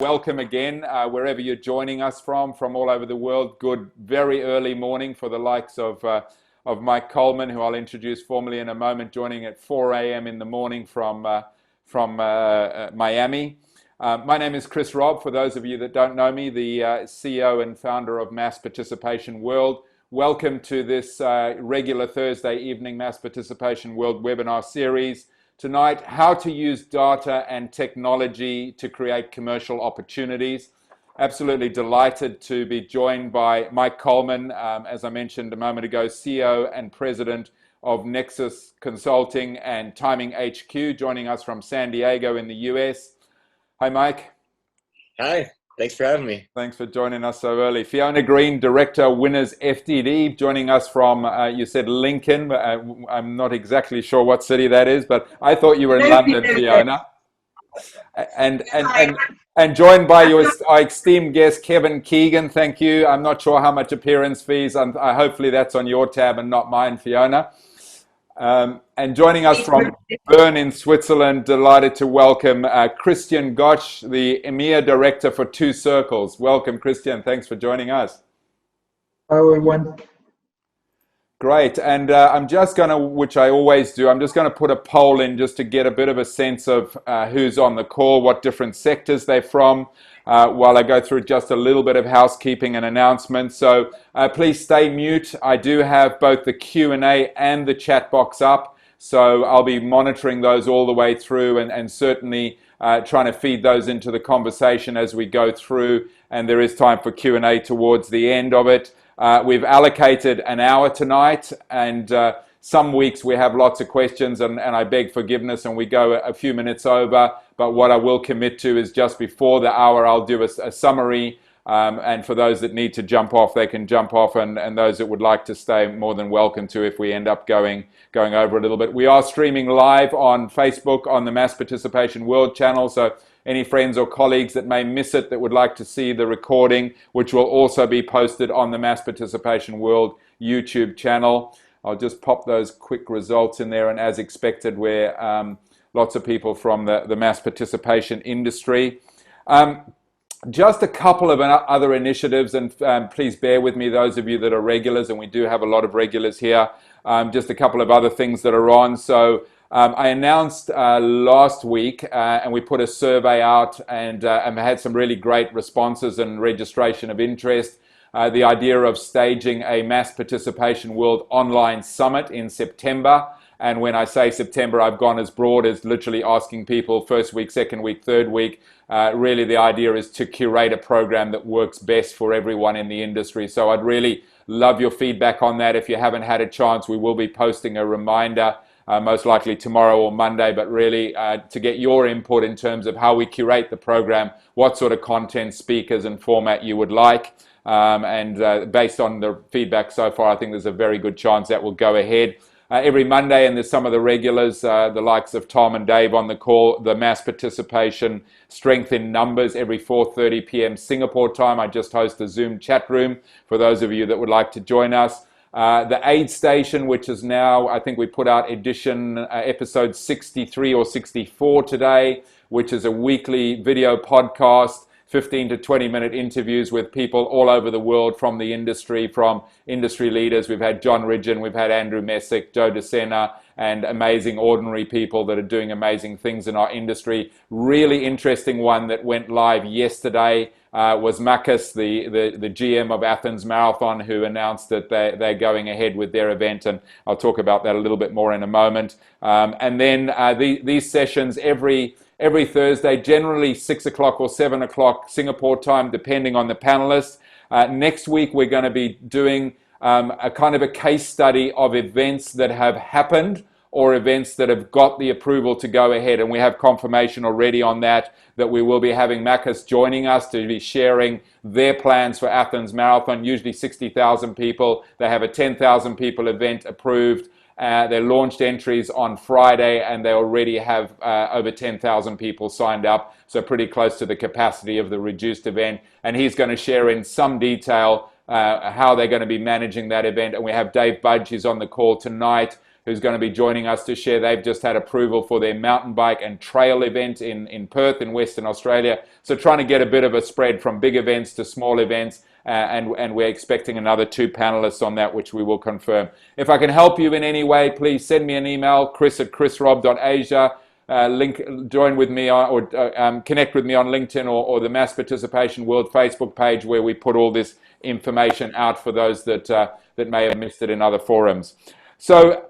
Welcome again, wherever you're joining us from all over the world. Good, very early morning for the likes of Mike Coleman, who I'll introduce formally in a moment, joining at 4 a.m. in the morning from Miami. My name is Robb. For those of you that don't know me, the CEO and founder of Mass Participation World. Welcome to this regular Thursday evening Mass Participation World webinar series. Tonight, how to use data and technology to create commercial opportunities. Absolutely delighted to be joined by Mike Coleman, as I mentioned a moment ago, CEO and President of Nexus Consulting and TimingHQ, joining us from San Diego in the US. Hi, Mike. Hi, thanks for having me. Thanks for joining us so early. Fiona Green, Director, Winners FTD, joining us from, you said Lincoln. I'm not exactly sure what city that is, but I thought you were in London, Fiona. And joined by our esteemed guest, Kevin Keegan. Thank you. I'm not sure how much appearance fees. Hopefully that's on your tab and not mine, Fiona. And joining us from Bern in Switzerland, delighted to welcome Kristian Gotsch, the EMEA Director for Two Circles. Welcome, Kristian. Thanks for joining us. Hi, everyone. Great. And I'm just going to, which I always do, I'm just going to put a poll in just to get a bit of a sense of who's on the call, what different sectors they're from, while I go through just a little bit of housekeeping and announcements. So please stay mute. I do have both the Q&A and the chat box up. So I'll be monitoring those all the way through and certainly trying to feed those into the conversation as we go through. And there is time for Q&A towards the end of it. We've allocated an hour tonight, and some weeks we have lots of questions, and I beg forgiveness and we go a few minutes over. But what I will commit to is just before the hour, I'll do a summary. And for those that need to jump off, they can jump off, and those that would like to stay, more than welcome to if we end up going over a little bit. We are streaming live on Facebook on the Mass Participation World channel, so any friends or colleagues that may miss it that would like to see the recording, which will also be posted on the Mass Participation World YouTube channel. I'll just pop those quick results in there, and as expected, we're lots of people from the mass participation industry. Just a couple of other initiatives, and please bear with me, those of you that are regulars, and we do have a lot of regulars here. Just a couple of other things that are on. So I announced last week, and we put a survey out, and had some really great responses and registration of interest. The idea of staging a Mass Participation World online summit in September. And when I say September, I've gone as broad as literally asking people first week, second week, third week. Really, the idea is to curate a program that works best for everyone in the industry. So I'd really love your feedback on that. If you haven't had a chance, we will be posting a reminder, most likely tomorrow or Monday, but really to get your input in terms of how we curate the program, what sort of content, speakers, and format you would like. And based on the feedback so far, I think there's a very good chance that will go ahead. Every Monday, and there's some of the regulars, the likes of Tom and Dave on the call, the Mass Participation Strength in Numbers every 4:30 p.m. Singapore time. I just host a Zoom chat room for those of you that would like to join us. The Aid Station, which is now, I think we put out episode 63 or 64 today, which is a weekly video podcast, 15 to 20 minute interviews with people all over the world from the industry, from industry leaders. We've had John Ridgen, we've had Andrew Messick, Joe DeSena, and amazing ordinary people that are doing amazing things in our industry. Really interesting one that went live yesterday was Makis, the GM of Athens Marathon, who announced that they're going ahead with their event, and I'll talk about that a little bit more in a moment. And then these sessions every Thursday, generally 6 o'clock or 7 o'clock Singapore time, depending on the panelists. Next week, we're going to be doing a kind of a case study of events that have happened or events that have got the approval to go ahead. And we have confirmation already on that we will be having Makis joining us to be sharing their plans for Athens Marathon, usually 60,000 people. They have a 10,000 people event approved. They launched entries on Friday, and they already have over 10,000 people signed up, so pretty close to the capacity of the reduced event. And he's going to share in some detail how they're going to be managing that event. And we have Dave Budge, who's on the call tonight, who's going to be joining us to share. They've just had approval for their mountain bike and trail event in Perth in Western Australia. So trying to get a bit of a spread from big events to small events. And we're expecting another 2 panelists on that, which we will confirm. If I can help you in any way, please send me an email, chris@chrisrobb.asia. Join with me or connect with me on LinkedIn or the Mass Participation World Facebook page, where we put all this information out for those that may have missed it in other forums. So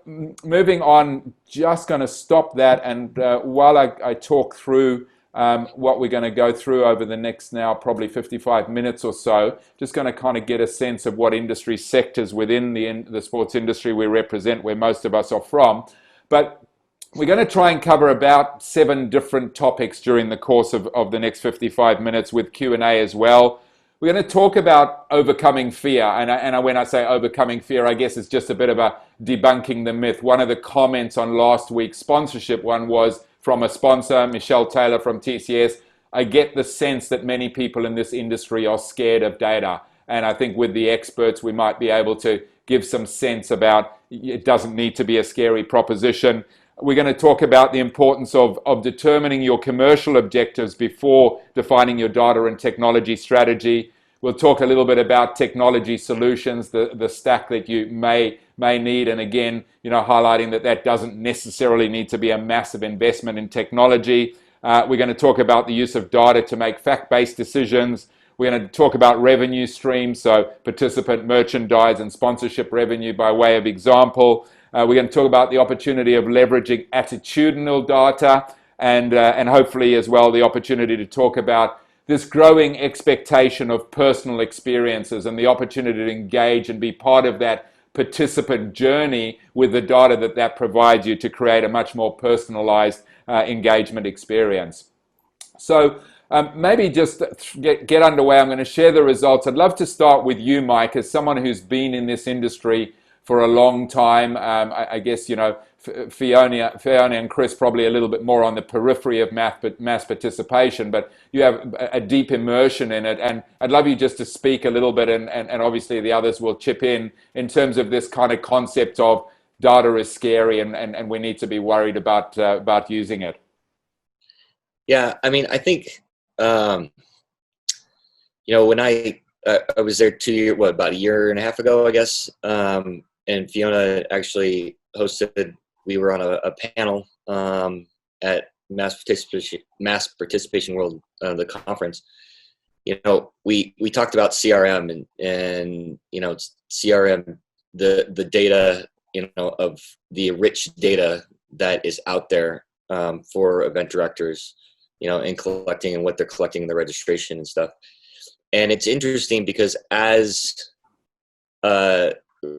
moving on, just going to stop that, and while I talk through what we're going to go through over the next now probably 55 minutes or so, just going to kind of get a sense of what industry sectors within the sports industry we represent, where most of us are from. But we're going to try and cover about 7 different topics during the course of the next 55 minutes with Q&A as well. We're going to talk about overcoming fear. And when I say overcoming fear, I guess it's just a bit of a debunking the myth. One of the comments on last week's sponsorship one was from a sponsor, Michelle Taylor from TCS. I get the sense that many people in this industry are scared of data. And I think with the experts, we might be able to give some sense about it doesn't need to be a scary proposition. We're going to talk about the importance of determining your commercial objectives before defining your data and technology strategy. We'll talk a little bit about technology solutions, the stack that you may need, and again, highlighting that doesn't necessarily need to be a massive investment in technology. We're going to talk about the use of data to make fact-based decisions. We're going to talk about revenue streams, so participant, merchandise, and sponsorship revenue by way of example. We're going to talk about the opportunity of leveraging attitudinal data, and hopefully as well the opportunity to talk about this growing expectation of personal experiences and the opportunity to engage and be part of that participant journey with the data that provides you to create a much more personalized engagement experience. So maybe just get underway. I'm going to share the results. I'd love to start with you, Mike, as someone who's been in this industry for a long time. I guess, Fiona and Chris probably a little bit more on the periphery of mass participation, but you have a deep immersion in it. And I'd love you just to speak a little bit, and obviously the others will chip in terms of this kind of concept of data is scary and we need to be worried about using it. Yeah, I mean, I think, when I was there about a year and a half ago, I guess, and Fiona actually hosted. We were on a panel at Mass Participation World, the conference. We talked about CRM and CRM, the data, of the rich data that is out there for event directors, and collecting and what they're collecting in the registration and stuff. And it's interesting because as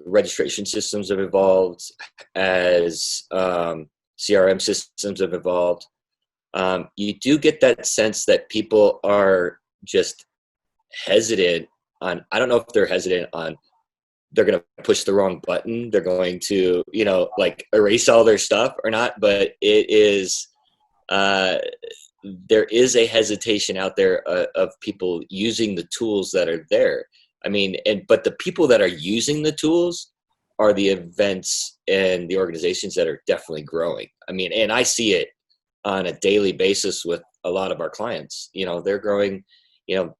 registration systems have evolved, as CRM systems have evolved, you do get that sense that people are just hesitant on, I don't know if they're hesitant on, they're going to push the wrong button, they're going to, erase all their stuff or not, but it is, there is a hesitation out there of people using the tools that are there. I mean, but the people that are using the tools are the events and the organizations that are definitely growing. I mean, and I see it on a daily basis with a lot of our clients. They're growing, 10,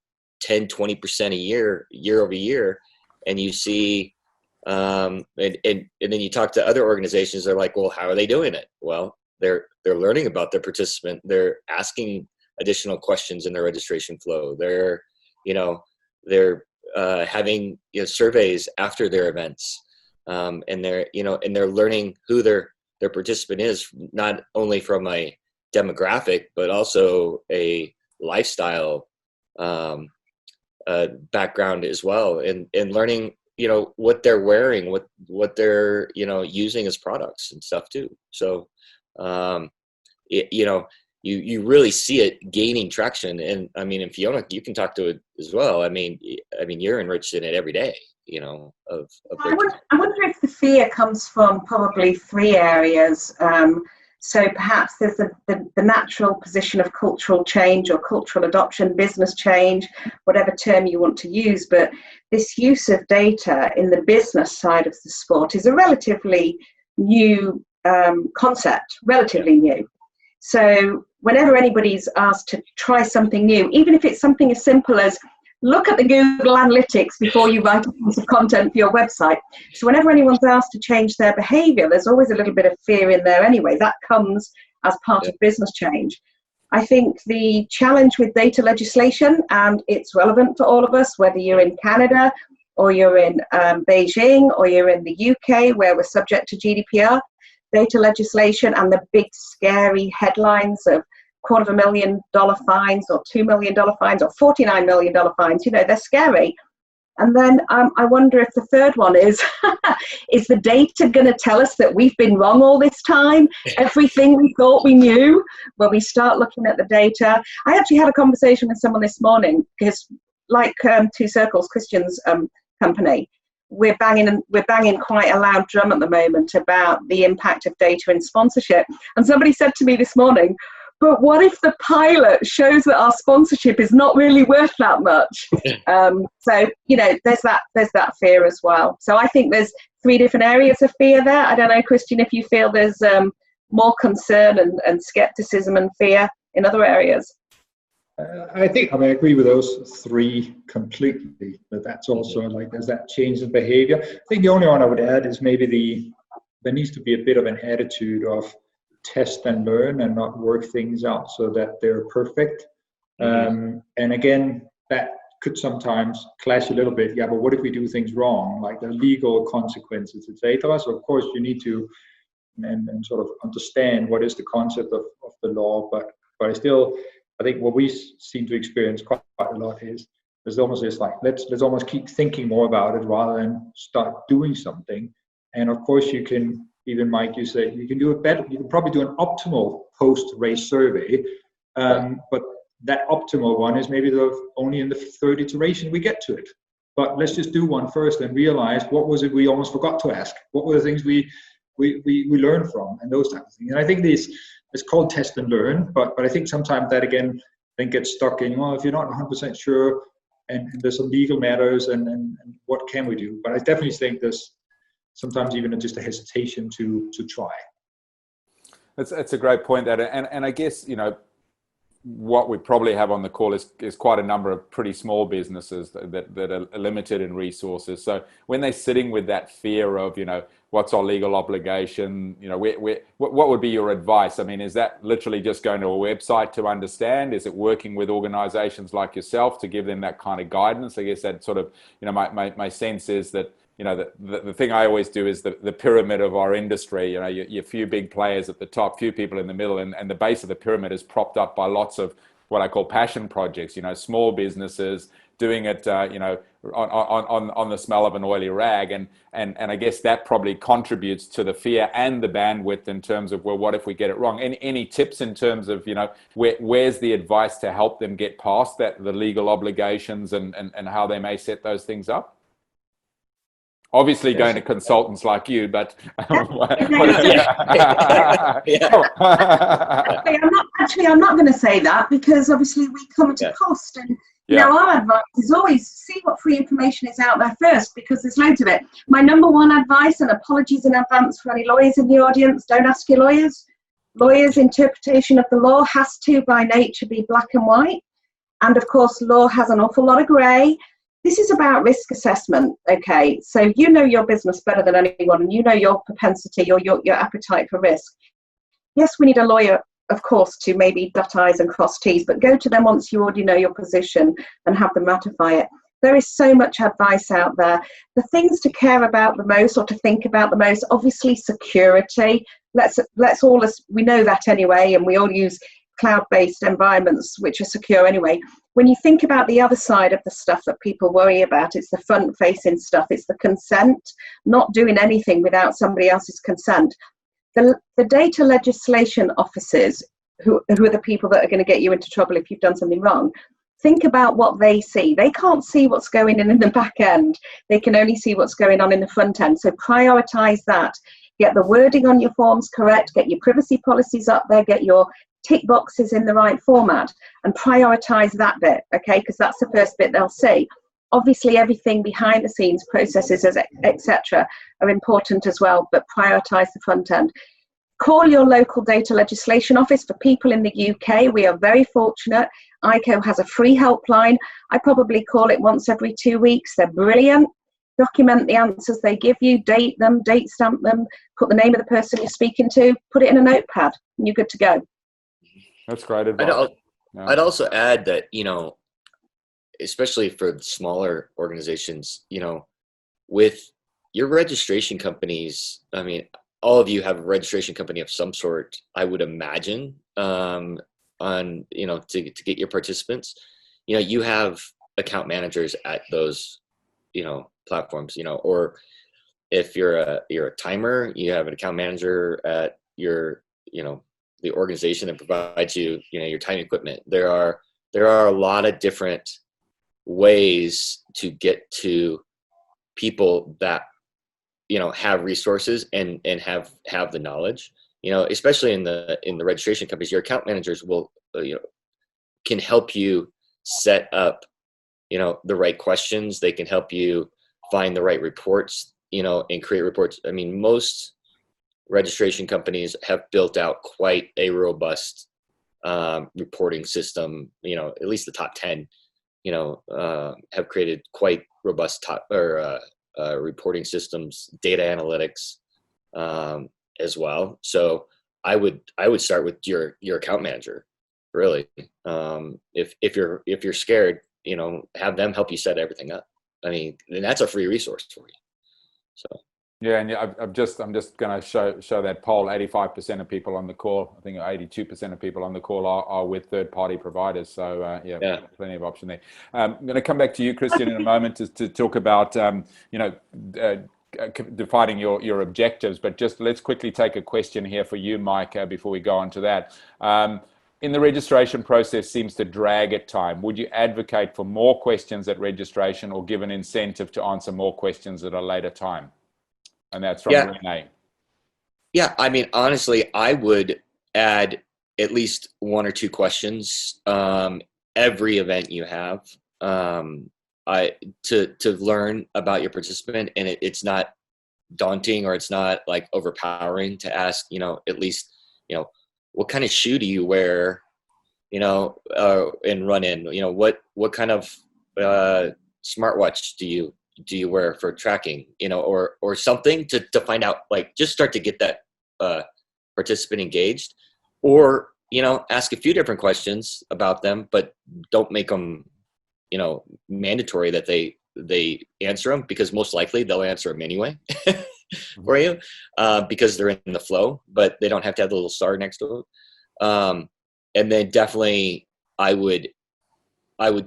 20% a year over year. And you see, and then you talk to other organizations, they're like, well, how are they doing it? Well, they're learning about their participant. They're asking additional questions in their registration flow. They're having surveys after their events, and they're learning who their participant is, not only from a demographic but also a lifestyle background as well, and learning what they're wearing, what they're using as products and stuff too. So you really see it gaining traction. And I mean, and Fiona, you can talk to it as well. I mean, you're enriched in it every day, I wonder if the fear comes from probably 3 areas. So perhaps there's the natural position of cultural change or cultural adoption, business change, whatever term you want to use. But this use of data in the business side of the sport is a relatively new concept, relatively new. So whenever anybody's asked to try something new, even if it's something as simple as look at the Google Analytics before you write a piece of content for your website. So whenever anyone's asked to change their behavior, there's always a little bit of fear in there anyway. That comes as part of business change. I think the challenge with data legislation, and it's relevant for all of us, whether you're in Canada or you're in Beijing or you're in the UK where we're subject to GDPR, data legislation and the big scary headlines of $250,000 fines or $2 million fines or $49 million fines, you know, they're scary. And then I wonder if the third one is, is the data going to tell us that we've been wrong all this time? Everything we thought we knew, when we start looking at the data. I actually had a conversation with someone this morning because, like Two Circles, Kristian's company, we're banging quite a loud drum at the moment about the impact of data in sponsorship. And somebody said to me this morning, but what if the pilot shows that our sponsorship is not really worth that much? So, you know, there's that fear as well. So I think there's 3 different areas of fear there. I don't know, Kristian, if you feel there's more concern and skepticism and fear in other areas. I agree with those 3 completely, but that's also like, there's that change in behavior. I think the only one I would add is maybe there needs to be a bit of an attitude of test and learn and not work things out so that they're perfect. And again, that could sometimes clash a little bit. Yeah, but what if we do things wrong? Like the legal consequences, etc. So of course you need to and sort of understand what is the concept of the law, but I think what we seem to experience quite a lot is there's almost this like, let's almost keep thinking more about it rather than start doing something. And of course you can, even Mike, you say you can do it better. You can probably do an optimal post-race survey, but that optimal one is maybe only in the 3rd iteration we get to it. But let's just do one first and realize what was it we almost forgot to ask. What were the things we learned from, and those types of things. And I think it's called test and learn, but I think sometimes that again then gets stuck in, well, if you're not 100% sure and there's some legal matters and what can we do? But I definitely think there's sometimes even just a hesitation to try. That's a great point, that, and I guess, you know, what we probably have on the call is quite a number of pretty small businesses that are limited in resources. So when they're sitting with that fear of, you know, what's our legal obligation, you know, what would be your advice? I mean, is that literally just going to a website to understand? Is it working with organizations like yourself to give them that kind of guidance? I guess that sort of, you know, my sense is that, you know, the thing I always do is the pyramid of our industry. You know, you few big players at the top, few people in the middle, and the base of the pyramid is propped up by lots of what I call passion projects. You know, small businesses doing it, you know, on the smell of an oily rag, and I guess that probably contributes to the fear and the bandwidth in terms of, well, what if we get it wrong? Any tips in terms of, you know, where's the advice to help them get past that, the legal obligations and how they may set those things up? Obviously, going to consultants like you, but I'm not going to say that, because obviously we come at a cost, and you know, our advice is always see what free information is out there first, because there's loads of it. My number 1 advice, and apologies in advance for any lawyers in the audience, don't ask your lawyers. Lawyers' interpretation of the law has to, by nature, be black and white, and of course, law has an awful lot of grey. This is about risk assessment, okay? So you know your business better than anyone, and you know your propensity or your appetite for risk. Yes, we need a lawyer, of course, to maybe dot I's and cross T's, but go to them once you already know your position and have them ratify it. There is so much advice out there. The things to care about the most or to think about the most, obviously security. Let's all, we know that anyway, and we all use cloud-based environments which are secure anyway. When you think about the other side of the stuff that people worry about, it's the front-facing stuff, it's the consent, not doing anything without somebody else's consent. The data legislation officers, who are the people that are going to get you into trouble if you've done something wrong, think about what they see. They can't see what's going in the back end. They can only see what's going on in the front end. So prioritize that. Get the wording on your forms correct, get your privacy policies up there, get your tick boxes in the right format, and prioritize that bit, okay? Because that's the first bit they'll see. Obviously, everything behind the scenes, processes, etc., are important as well, but prioritize the front end. Call your local data legislation office. For people in the UK, we are very fortunate. ICO has a free helpline. I probably call it once every 2 weeks. They're brilliant. Document the answers they give you, date them, date stamp them, put the name of the person you're speaking to, put it in a notepad, and you're good to go. That's great advice. I'd also add that, you know, especially for smaller organizations, you know, with your registration companies, I mean, all of you have a registration company of some sort, I would imagine, on, you know, to get your participants. You know, you have account managers at those, you know, platforms, you know, or if you're a timer, you have an account manager at your, you know, the organization that provides you, you know, your time equipment. There are a lot of different ways to get to people that, you know, have resources and have the knowledge, you know, especially in the registration companies. Your account managers will, you know, can help you set up, you know, the right questions. They can help you find the right reports, you know, and create reports. I mean, most registration companies have built out quite a robust reporting system. You know, at least the top 10, you know, have created quite robust reporting systems, data analytics as well. So I would start with your account manager, really. If you're scared, you know, have them help you set everything up. I mean, and that's a free resource for you. So. Yeah, and I'm just going to show that poll. 85% of people on the call, I think 82% of people on the call are with third-party providers. So yeah, plenty of option there. I'm going to come back to you, Kristian, in a moment to talk about you know, defining your objectives. But just let's quickly take a question here for you, Mike, before we go on to that. In the registration process seems to drag at time. Would you advocate for more questions at registration or give an incentive to answer more questions at a later time? And that's from Renee. Yeah, I mean, honestly, I would add at least 1 or 2 questions every event you have to learn about your participant, and it's not daunting or it's not like overpowering to ask, you know, at least, you know, what kind of shoe do you wear, you know, and run in, you know, what kind of smartwatch do you wear for tracking, you know, or something to find out, like, just start to get that participant engaged, or, you know, ask a few different questions about them, but don't make them, you know, mandatory that they answer them, because most likely they'll answer them anyway for you, because they're in the flow, but they don't have to have the little star next to it. And then definitely I would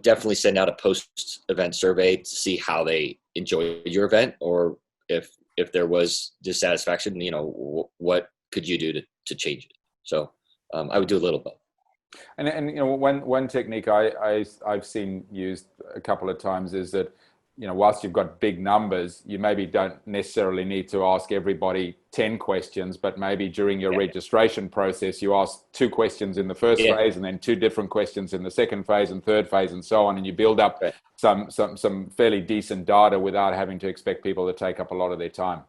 definitely send out a post-event survey to see how they enjoyed your event, or if there was dissatisfaction, you know, what could you do to change it? So I would do a little both. And you know, one technique I've seen used a couple of times is that, you know, whilst you've got big numbers, you maybe don't necessarily need to ask everybody 10 questions, but maybe during your registration process, you ask 2 questions in the first phase, and then 2 different questions in the second phase and third phase, and so on. And you build up some fairly decent data without having to expect people to take up a lot of their time.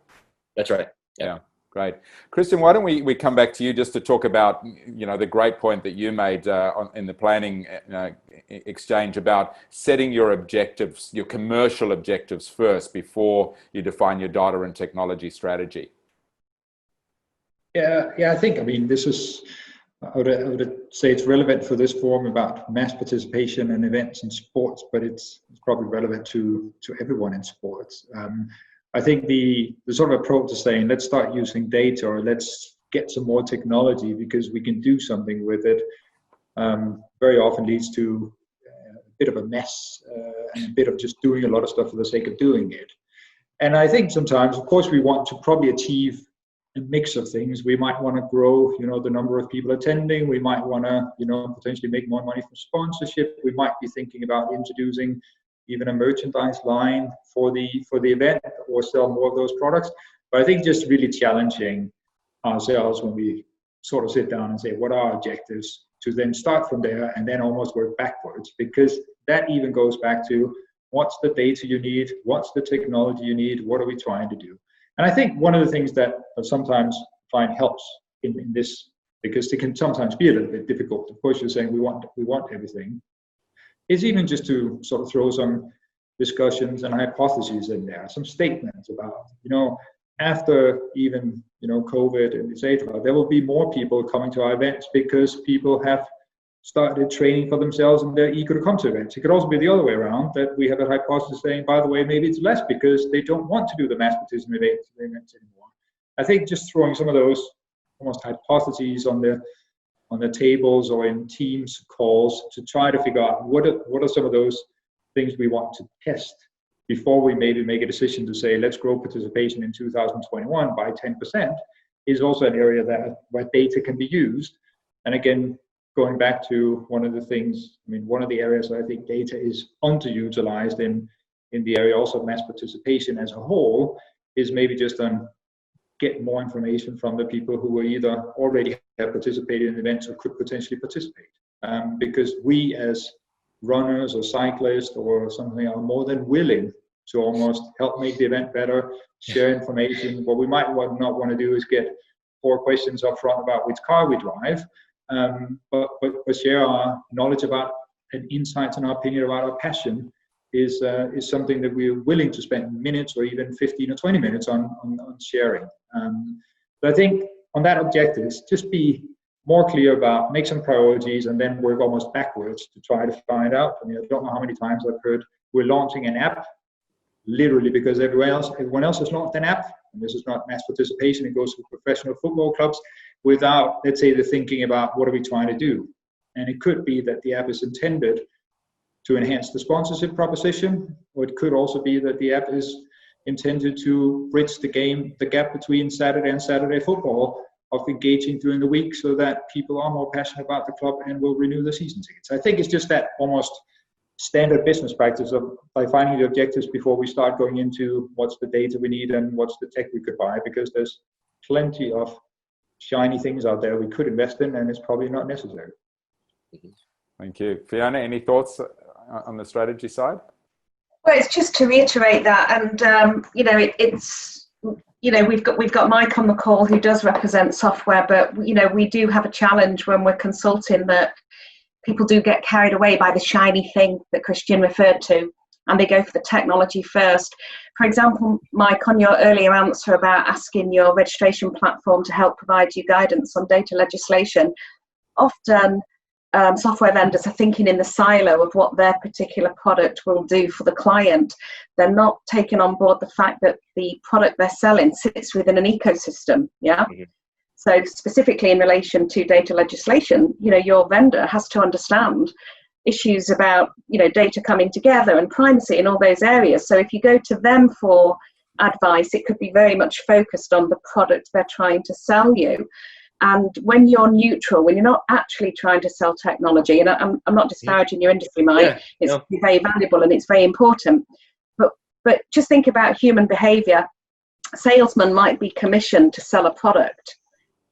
That's right. Yeah. Great. Kristian, why don't we come back to you just to talk about, you know, the great point that you made in the planning exchange about setting your objectives, your commercial objectives first before you define your data and technology strategy. Yeah, I think, I mean, this is, I would say it's relevant for this forum about mass participation and events in sports, but it's probably relevant to everyone in sports. I think the sort of approach is saying, let's start using data, or let's get some more technology because we can do something with it, very often leads to a bit of a mess and a bit of just doing a lot of stuff for the sake of doing it. And I think sometimes, of course, we want to probably achieve a mix of things. We might want to grow, you know, the number of people attending. We might want to, you know, potentially make more money from sponsorship. We might be thinking about introducing even a merchandise line for the event, or sell more of those products. But I think just really challenging ourselves when we sort of sit down and say, what are our objectives, to then start from there and then almost work backwards, because that even goes back to what's the data you need, what's the technology you need, what are we trying to do. And I think one of the things that I sometimes find helps in this, because it can sometimes be a little bit difficult. Of course, you're saying we want everything. Is even just to sort of throw some discussions and hypotheses in there, some statements about, after even, COVID and etc., there will be more people coming to our events because people have started training for themselves and they're eager to come to events. It could also be the other way around, that we have a hypothesis saying, by the way, maybe it's less because they don't want to do the mass participation events anymore. I think just throwing some of those almost hypotheses on the tables or in Teams calls to try to figure out what are some of those things we want to test before we maybe make a decision to say, let's grow participation in 2021 by 10%, is also an area where data can be used. And again, going back to one of the things, one of the areas where I think data is underutilized in the area also of mass participation as a whole, is maybe just on get more information from the people who were either already have participated in events or could potentially participate. Because we as runners or cyclists or something are more than willing to almost help make the event better, share information. What we might not want to do is get 4 questions up front about which car we drive, but share our knowledge about and insights and our opinion about our passion is something that we're willing to spend minutes or even 15 or 20 minutes on sharing. But I think on that objectives, just be more clear about, make some priorities, and then work almost backwards to try to find out. I don't know how many times I've heard we're launching an app, literally because everyone else has launched an app, and this is not mass participation, it goes to professional football clubs, without, let's say, the thinking about what are we trying to do. And it could be that the app is intended to enhance the sponsorship proposition, or it could also be that the app is intended to bridge the gap between Saturday and Saturday football, of engaging during the week so that people are more passionate about the club and will renew the season tickets. I think it's just that almost standard business practice of by finding the objectives before we start going into what's the data we need and what's the tech we could buy, because there's plenty of shiny things out there we could invest in, and it's probably not necessary. Thank you. Fiona, any thoughts on the strategy side? Well, it's just to reiterate that, and we've got Mike on the call who does represent software, but we do have a challenge when we're consulting that people do get carried away by the shiny thing that Kristian referred to, and they go for the technology first. For example, Mike, on your earlier answer about asking your registration platform to help provide you guidance on data legislation, often software vendors are thinking in the silo of what their particular product will do for the client. They're not taking on board the fact that the product they're selling sits within an ecosystem. Yeah. Mm-hmm. So specifically in relation to data legislation, your vendor has to understand issues about, data coming together and privacy and all those areas. So if you go to them for advice, it could be very much focused on the product they're trying to sell you. And when you're neutral, when you're not actually trying to sell technology, and I'm not disparaging your industry, Mike, it's very valuable and it's very important. But just think about human behavior. A salesman might be commissioned to sell a product.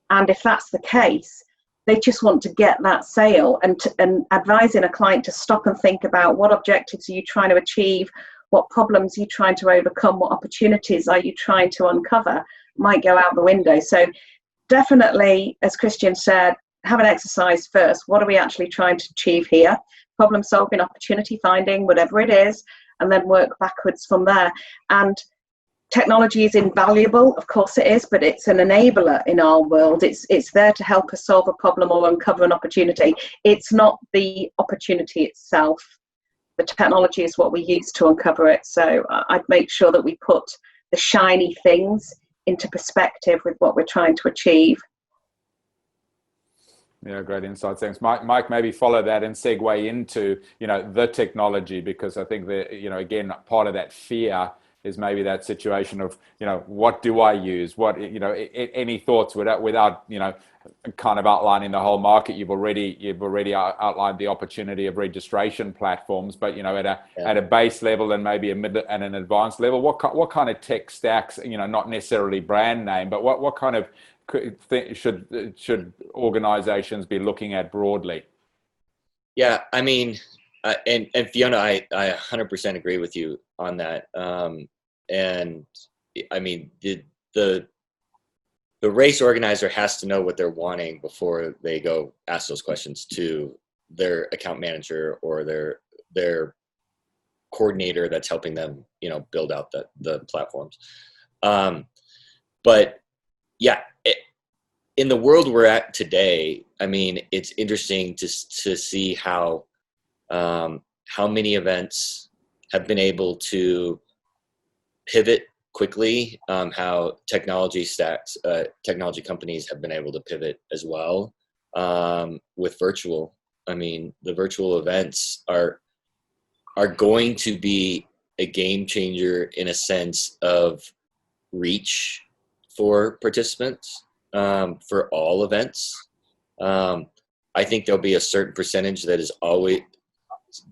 And if that's the case, they just want to get that sale, and advising a client to stop and think about what objectives are you trying to achieve, what problems are you trying to overcome, what opportunities are you trying to uncover, might go out the window. So definitely, as Kristian said, have an exercise first. What are we actually trying to achieve here? Problem solving, opportunity finding, whatever it is, and then work backwards from there. And technology is invaluable, of course it is, but it's an enabler in our world. It's there to help us solve a problem or uncover an opportunity. It's not the opportunity itself. The technology is what we use to uncover it. So I'd make sure that we put the shiny things into perspective with what we're trying to achieve. Yeah, great insight. Thanks, Mike. Maybe follow that and segue into the technology, because I think that again, part of that fear is maybe that situation of what do I use? What any thoughts without kind of outlining the whole market? You've already outlined the opportunity of registration platforms, but at a base level and maybe a mid and an advanced level, what kind of tech stacks? Not necessarily brand name, but what kind of should organizations be looking at broadly? Yeah, I mean, And Fiona, I 100% agree with you on that. And I mean, the race organizer has to know what they're wanting before they go ask those questions to their account manager or their coordinator that's helping them, build out the platforms. But yeah, in the world we're at today, I mean, it's interesting to see how many events have been able to pivot quickly, how technology companies have been able to pivot as well with virtual. I mean, the virtual events are going to be a game changer in a sense of reach for participants for all events. I think there'll be a certain percentage that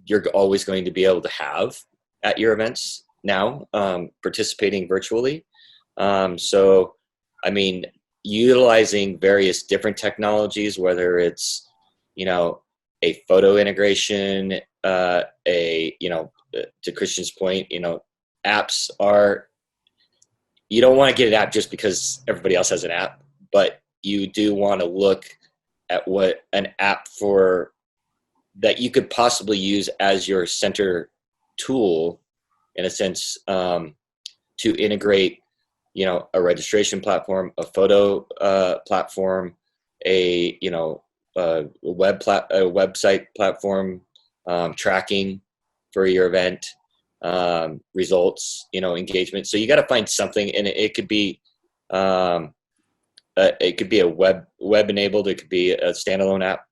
you're always going to be able to have at your events now, participating virtually. So, I mean, utilizing various different technologies, whether it's, a photo integration, to Kristian's point, apps you don't want to get an app just because everybody else has an app, but you do want to look at what an app that you could possibly use as your center tool, in a sense, to integrate, a registration platform, a photo platform, a website platform, tracking for your event, results, engagement. So you got to find something, and it could be a web enabled, it could be a standalone app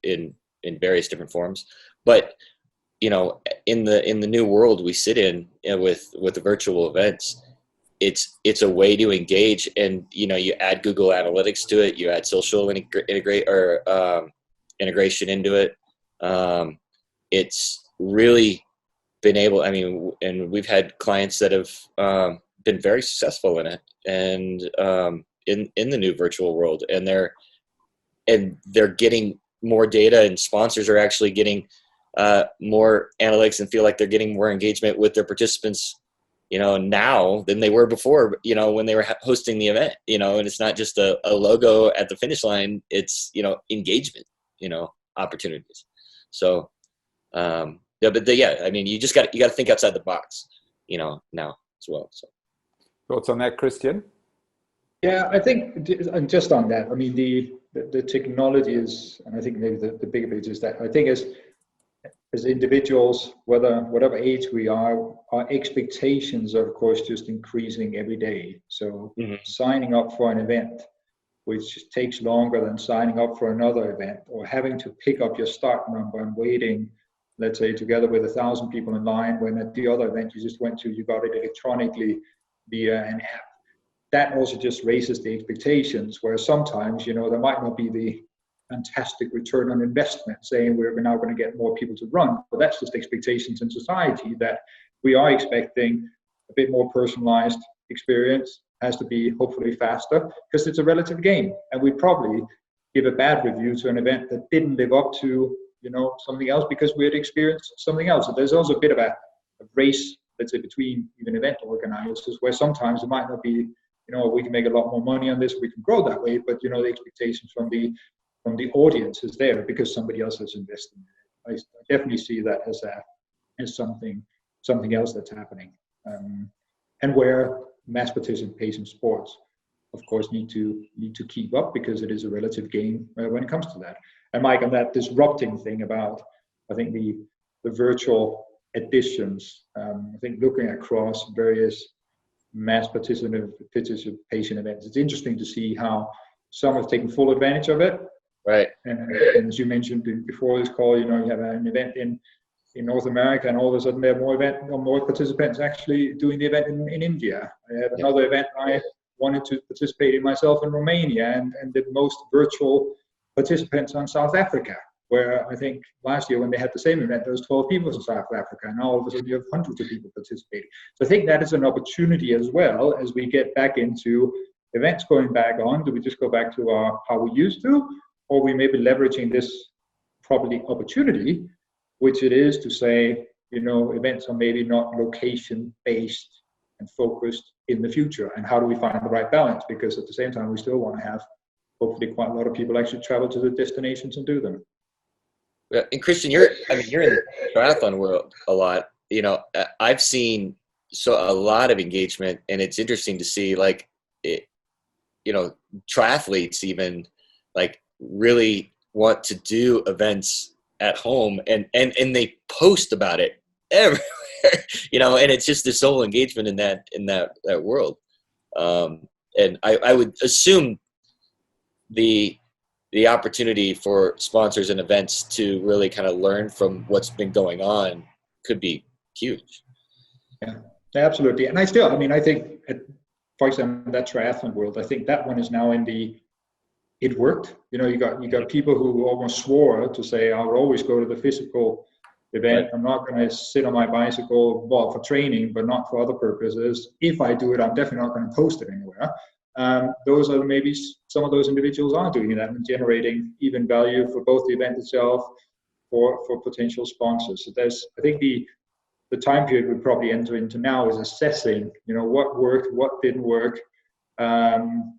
in various different forms. But in the new world we sit in, with the virtual events, it's a way to engage, and you add Google Analytics to it, you add social integration into it. It's really been able, I mean, and we've had clients that have been very successful in it, and in the new virtual world, and they're getting more data, and sponsors are actually getting more analytics and feel like they're getting more engagement with their participants, now than they were before, when they were hosting the event, and it's not just a logo at the finish line, it's, engagement, opportunities. So, I mean, you got to think outside the box, now as well. So, thoughts on that, Kristian? Yeah, I think, and just on that, I mean, the technology is, and I think maybe the bigger picture is that I think as individuals, whatever age we are, our expectations are, of course, just increasing every day. So signing up for an event, which takes longer than signing up for another event, or having to pick up your start number and waiting, let's say, together with 1,000 people in line, when at the other event you just went to, you got it electronically via an app. That also just raises the expectations, where sometimes, there might not be the fantastic return on investment saying we're now going to get more people to run, but that's just expectations in society, that we are expecting a bit more personalized experience, has to be hopefully faster, because it's a relative game, and we probably give a bad review to an event that didn't live up to something else because we had experienced something else. So there's also a bit of a race, let's say, between even event organizers, where sometimes it might not be, we can make a lot more money on this, we can grow that way, but the expectations from the audience is there because somebody else has invested in it. I definitely see that as something else that's happening, and where mass participation sports, of course, need to keep up, because it is a relative game when it comes to that. And Mike, on that disrupting thing about, I think the virtual editions, I think looking across various mass participation events, it's interesting to see how some have taken full advantage of it. Right. And as you mentioned before this call, you have an event in North America, and all of a sudden there are more participants actually doing the event in India. I had another event I wanted to participate in myself in Romania, and the most virtual participants on South Africa, where I think last year when they had the same event, there was 12 people in South Africa, and now all of a sudden you have hundreds of people participating. So I think that is an opportunity as well, as we get back into events going back on. Do we just go back to how we used to, or we may be leveraging this probably opportunity, which it is to say, events are maybe not location-based and focused in the future. And how do we find the right balance? Because at the same time, we still want to have, hopefully, quite a lot of people actually travel to the destinations and do them. Yeah, and Kristian, you're in the triathlon world a lot. I've seen a lot of engagement, and it's interesting to see, like, triathletes even like really want to do events at home, and they post about it everywhere, and it's just this whole engagement in that world. And I would assume the opportunity for sponsors and events to really kind of learn from what's been going on could be huge. Yeah, absolutely. And I think, for example, that triathlon world, I think that one is now it worked. You got people who almost swore to say, I would always go to the physical event. Right. I'm not going to sit on my bicycle, well, for training, but not for other purposes. If I do it, I'm definitely not going to post it anywhere. Those are maybe some of those individuals are doing that and generating even value for both the event itself, for potential sponsors. So I think the time period we probably enter into now is assessing, what worked, what didn't work.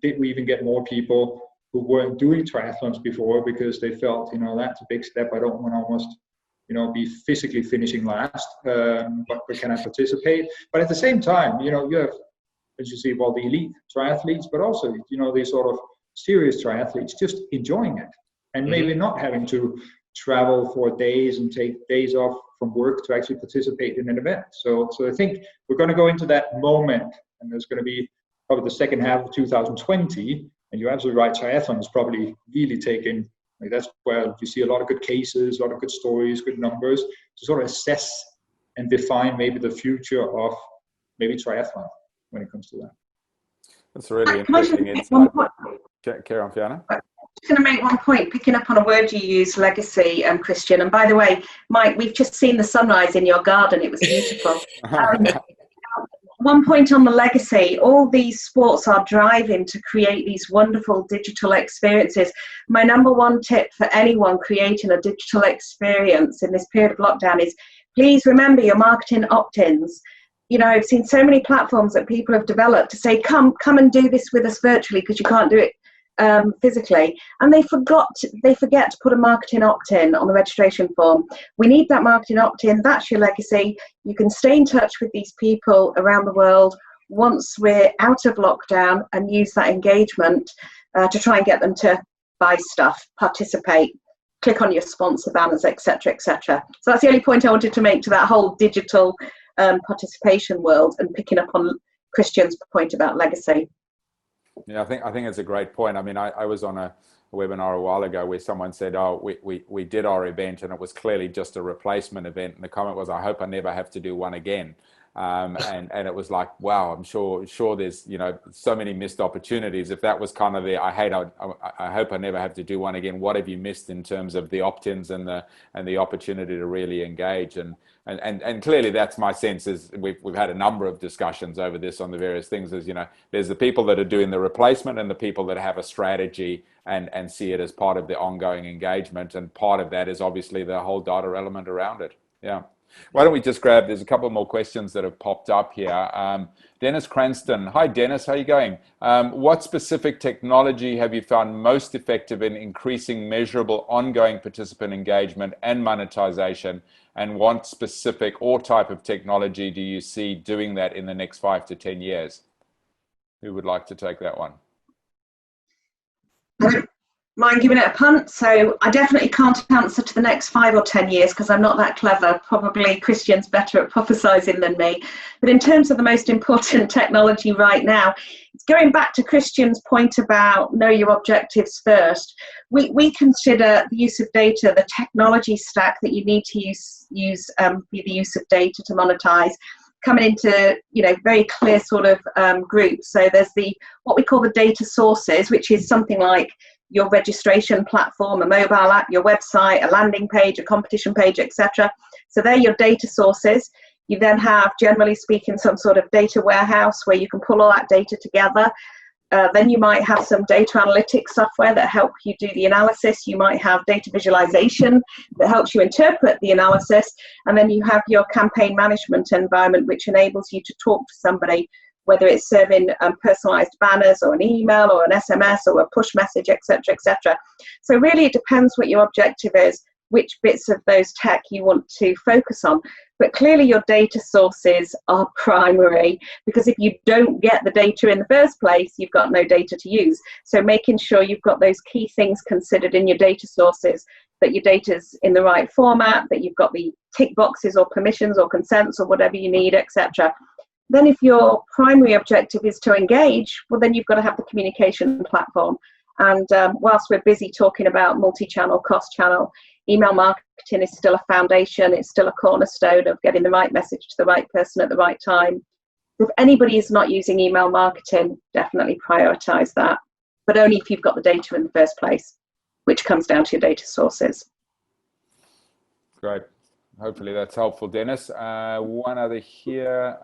Did we even get more people who weren't doing triathlons before because they felt, that's a big step. I don't want to almost, be physically finishing last, but can I participate? But at the same time, you have, as you see, well, the elite triathletes, but also, these sort of serious triathletes just enjoying it and maybe not having to travel for days and take days off from work to actually participate in an event. So I think we're going to go into that moment, and there's going to be probably the second half of 2020. And you're absolutely right, triathlon is probably really taking, that's where you see a lot of good cases, a lot of good stories, good numbers to sort of assess and define maybe the future of maybe triathlon when it comes to that. That's a really interesting insight. Carry on, Fiona. I'm just going to make one point, picking up on a word you used, legacy, Kristian. And by the way, Mike, we've just seen the sunrise in your garden. It was beautiful. One point on the legacy, all these sports are driving to create these wonderful digital experiences. My number one tip for anyone creating a digital experience in this period of lockdown is please remember your marketing opt-ins. I've seen so many platforms that people have developed to say, come and do this with us virtually because you can't do it physically, and they forget to put a marketing opt-in on the registration form. We need that marketing opt-in. That's your legacy. You can stay in touch with these people around the world once we're out of lockdown and use that engagement to try and get them to buy stuff, participate, click on your sponsor banners, etc., etc. So that's the only point I wanted to make to that whole digital participation world, and picking up on Kristian's point about legacy. Yeah, I think it's a great point. I mean, I was on a webinar a while ago where someone said, we did our event and it was clearly just a replacement event. And the comment was, I hope I never have to do one again. And it was like, wow, I'm sure there's, so many missed opportunities. If that was kind of I hope I never have to do one again. What have you missed in terms of the opt-ins and the opportunity to really engage? And clearly that's my sense. Is we've had a number of discussions over this on the various things. Is there's the people that are doing the replacement and the people that have a strategy and see it as part of the ongoing engagement, and part of that is obviously the whole data element around it. Yeah. Why don't we just grab, there's a couple more questions that have popped up here. Dennis Cranston. Hi, Dennis. How are you going? What specific technology have you found most effective in increasing measurable ongoing participant engagement and monetization? And what specific or type of technology do you see doing that in the next 5 to 10 years? Who would like to take that one? Mind giving it a punt? So I definitely can't answer to the next 5 or 10 years because I'm not that clever. Probably Kristian's better at prophesizing than me. But in terms of the most important technology right now, it's going back to Kristian's point about know your objectives first. We consider the use of data, the technology stack that you need to use the use of data to monetize, coming into very clear sort of groups. So there's what we call the data sources, which is something like your registration platform, a mobile app, your website, a landing page, a competition page, etc. So they're your data sources. You then have, generally speaking, some sort of data warehouse where you can pull all that data together. Then you might have some data analytics software that help you do the analysis. You might have data visualization that helps you interpret the analysis. And then you have your campaign management environment, which enables you to talk to somebody, whether it's serving personalized banners or an email or an SMS or a push message, etc., etc. So really it depends what your objective is, which bits of those tech you want to focus on. But clearly your data sources are primary, because if you don't get the data in the first place, you've got no data to use. So making sure you've got those key things considered in your data sources, that your data's in the right format, that you've got the tick boxes or permissions or consents or whatever you need, etc. Then if your primary objective is to engage, well, then you've got to have the communication platform. And whilst we're busy talking about multi-channel, cross-channel, email marketing is still a foundation. It's still a cornerstone of getting the right message to the right person at the right time. If anybody is not using email marketing, definitely prioritize that, but only if you've got the data in the first place, which comes down to your data sources. Great. Hopefully that's helpful, Dennis. One other here.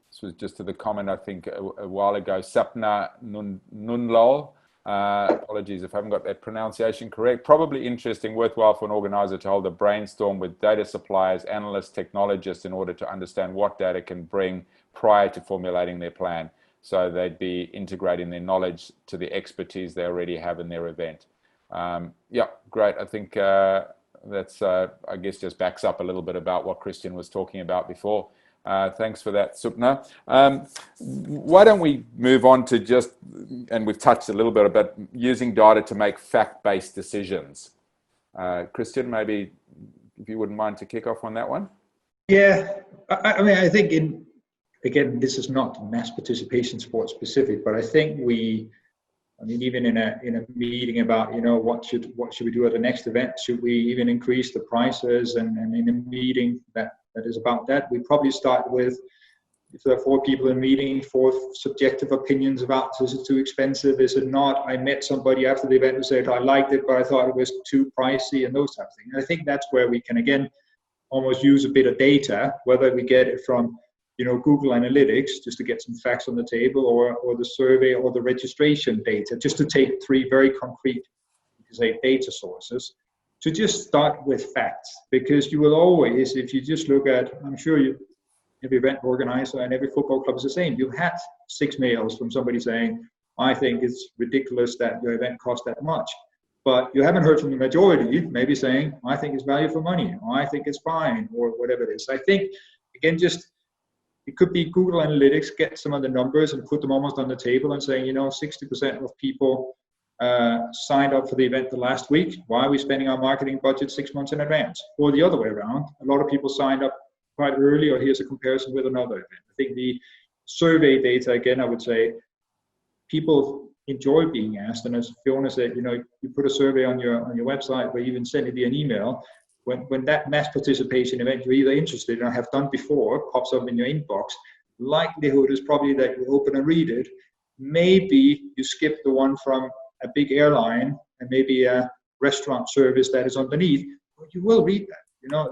This was just to the comment, I think, a while ago. Sapna Nunlol. Apologies if I haven't got that pronunciation correct. Probably interesting, worthwhile for an organizer to hold a brainstorm with data suppliers, analysts, technologists in order to understand what data can bring prior to formulating their plan. So they'd be integrating their knowledge to the expertise they already have in their event. Yeah, great. I think that's, I guess, just backs up a little bit about what Kristian was talking about before. Thanks for that, Supna. Why don't we move on to just, and we've touched a little bit about using data to make fact-based decisions. Kristian, maybe if you wouldn't mind to kick off on that one. Yeah, I mean, I think again, this is not mass participation sport specific, but I think even in a meeting about, what should we do at the next event? Should we even increase the prices? And in a meeting that is about that, we probably start with, if there are 4 people in a meeting, 4 subjective opinions about, is it too expensive? Is it not? I met somebody after the event who said, I liked it, but I thought it was too pricey, and those types of things. And I think that's where we can, again, almost use a bit of data, whether we get it from Google Analytics, just to get some facts on the table, or the survey or the registration data, just to take 3 very concrete, data sources, to just start with facts. Because you will always, if you just look at, I'm sure every event organizer and every football club is the same, you've had 6 mails from somebody saying, I think it's ridiculous that your event costs that much. But you haven't heard from the majority, maybe saying, I think it's value for money, or I think it's fine, or whatever it is. I think, again, it could be Google Analytics, get some of the numbers and put them almost on the table and saying, 60% of people signed up for the event the last week. Why are we spending our marketing budget 6 months in advance? Or the other way around, a lot of people signed up quite early, or here's a comparison with another event. I think the survey data, again, I would say people enjoy being asked. And as Fiona said, you put a survey on your website, or even send it via an email. When that mass participation event you're either interested in or have done before pops up in your inbox, likelihood is probably that you open and read it. Maybe you skip the one from a big airline and maybe a restaurant service that is underneath, but you will read that.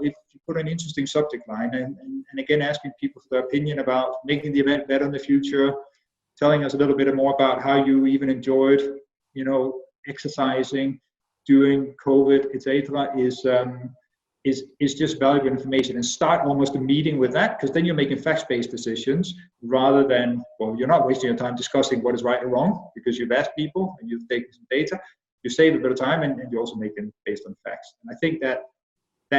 If you put an interesting subject line and again, asking people for their opinion about making the event better in the future, telling us a little bit more about how you even enjoyed, exercising during COVID, etc., is just valuable information. And start almost a meeting with that, because then you're making facts-based decisions rather than, you're not wasting your time discussing what is right or wrong, because you've asked people and you've taken some data. You save a bit of time, and you're also making based on facts. And I think that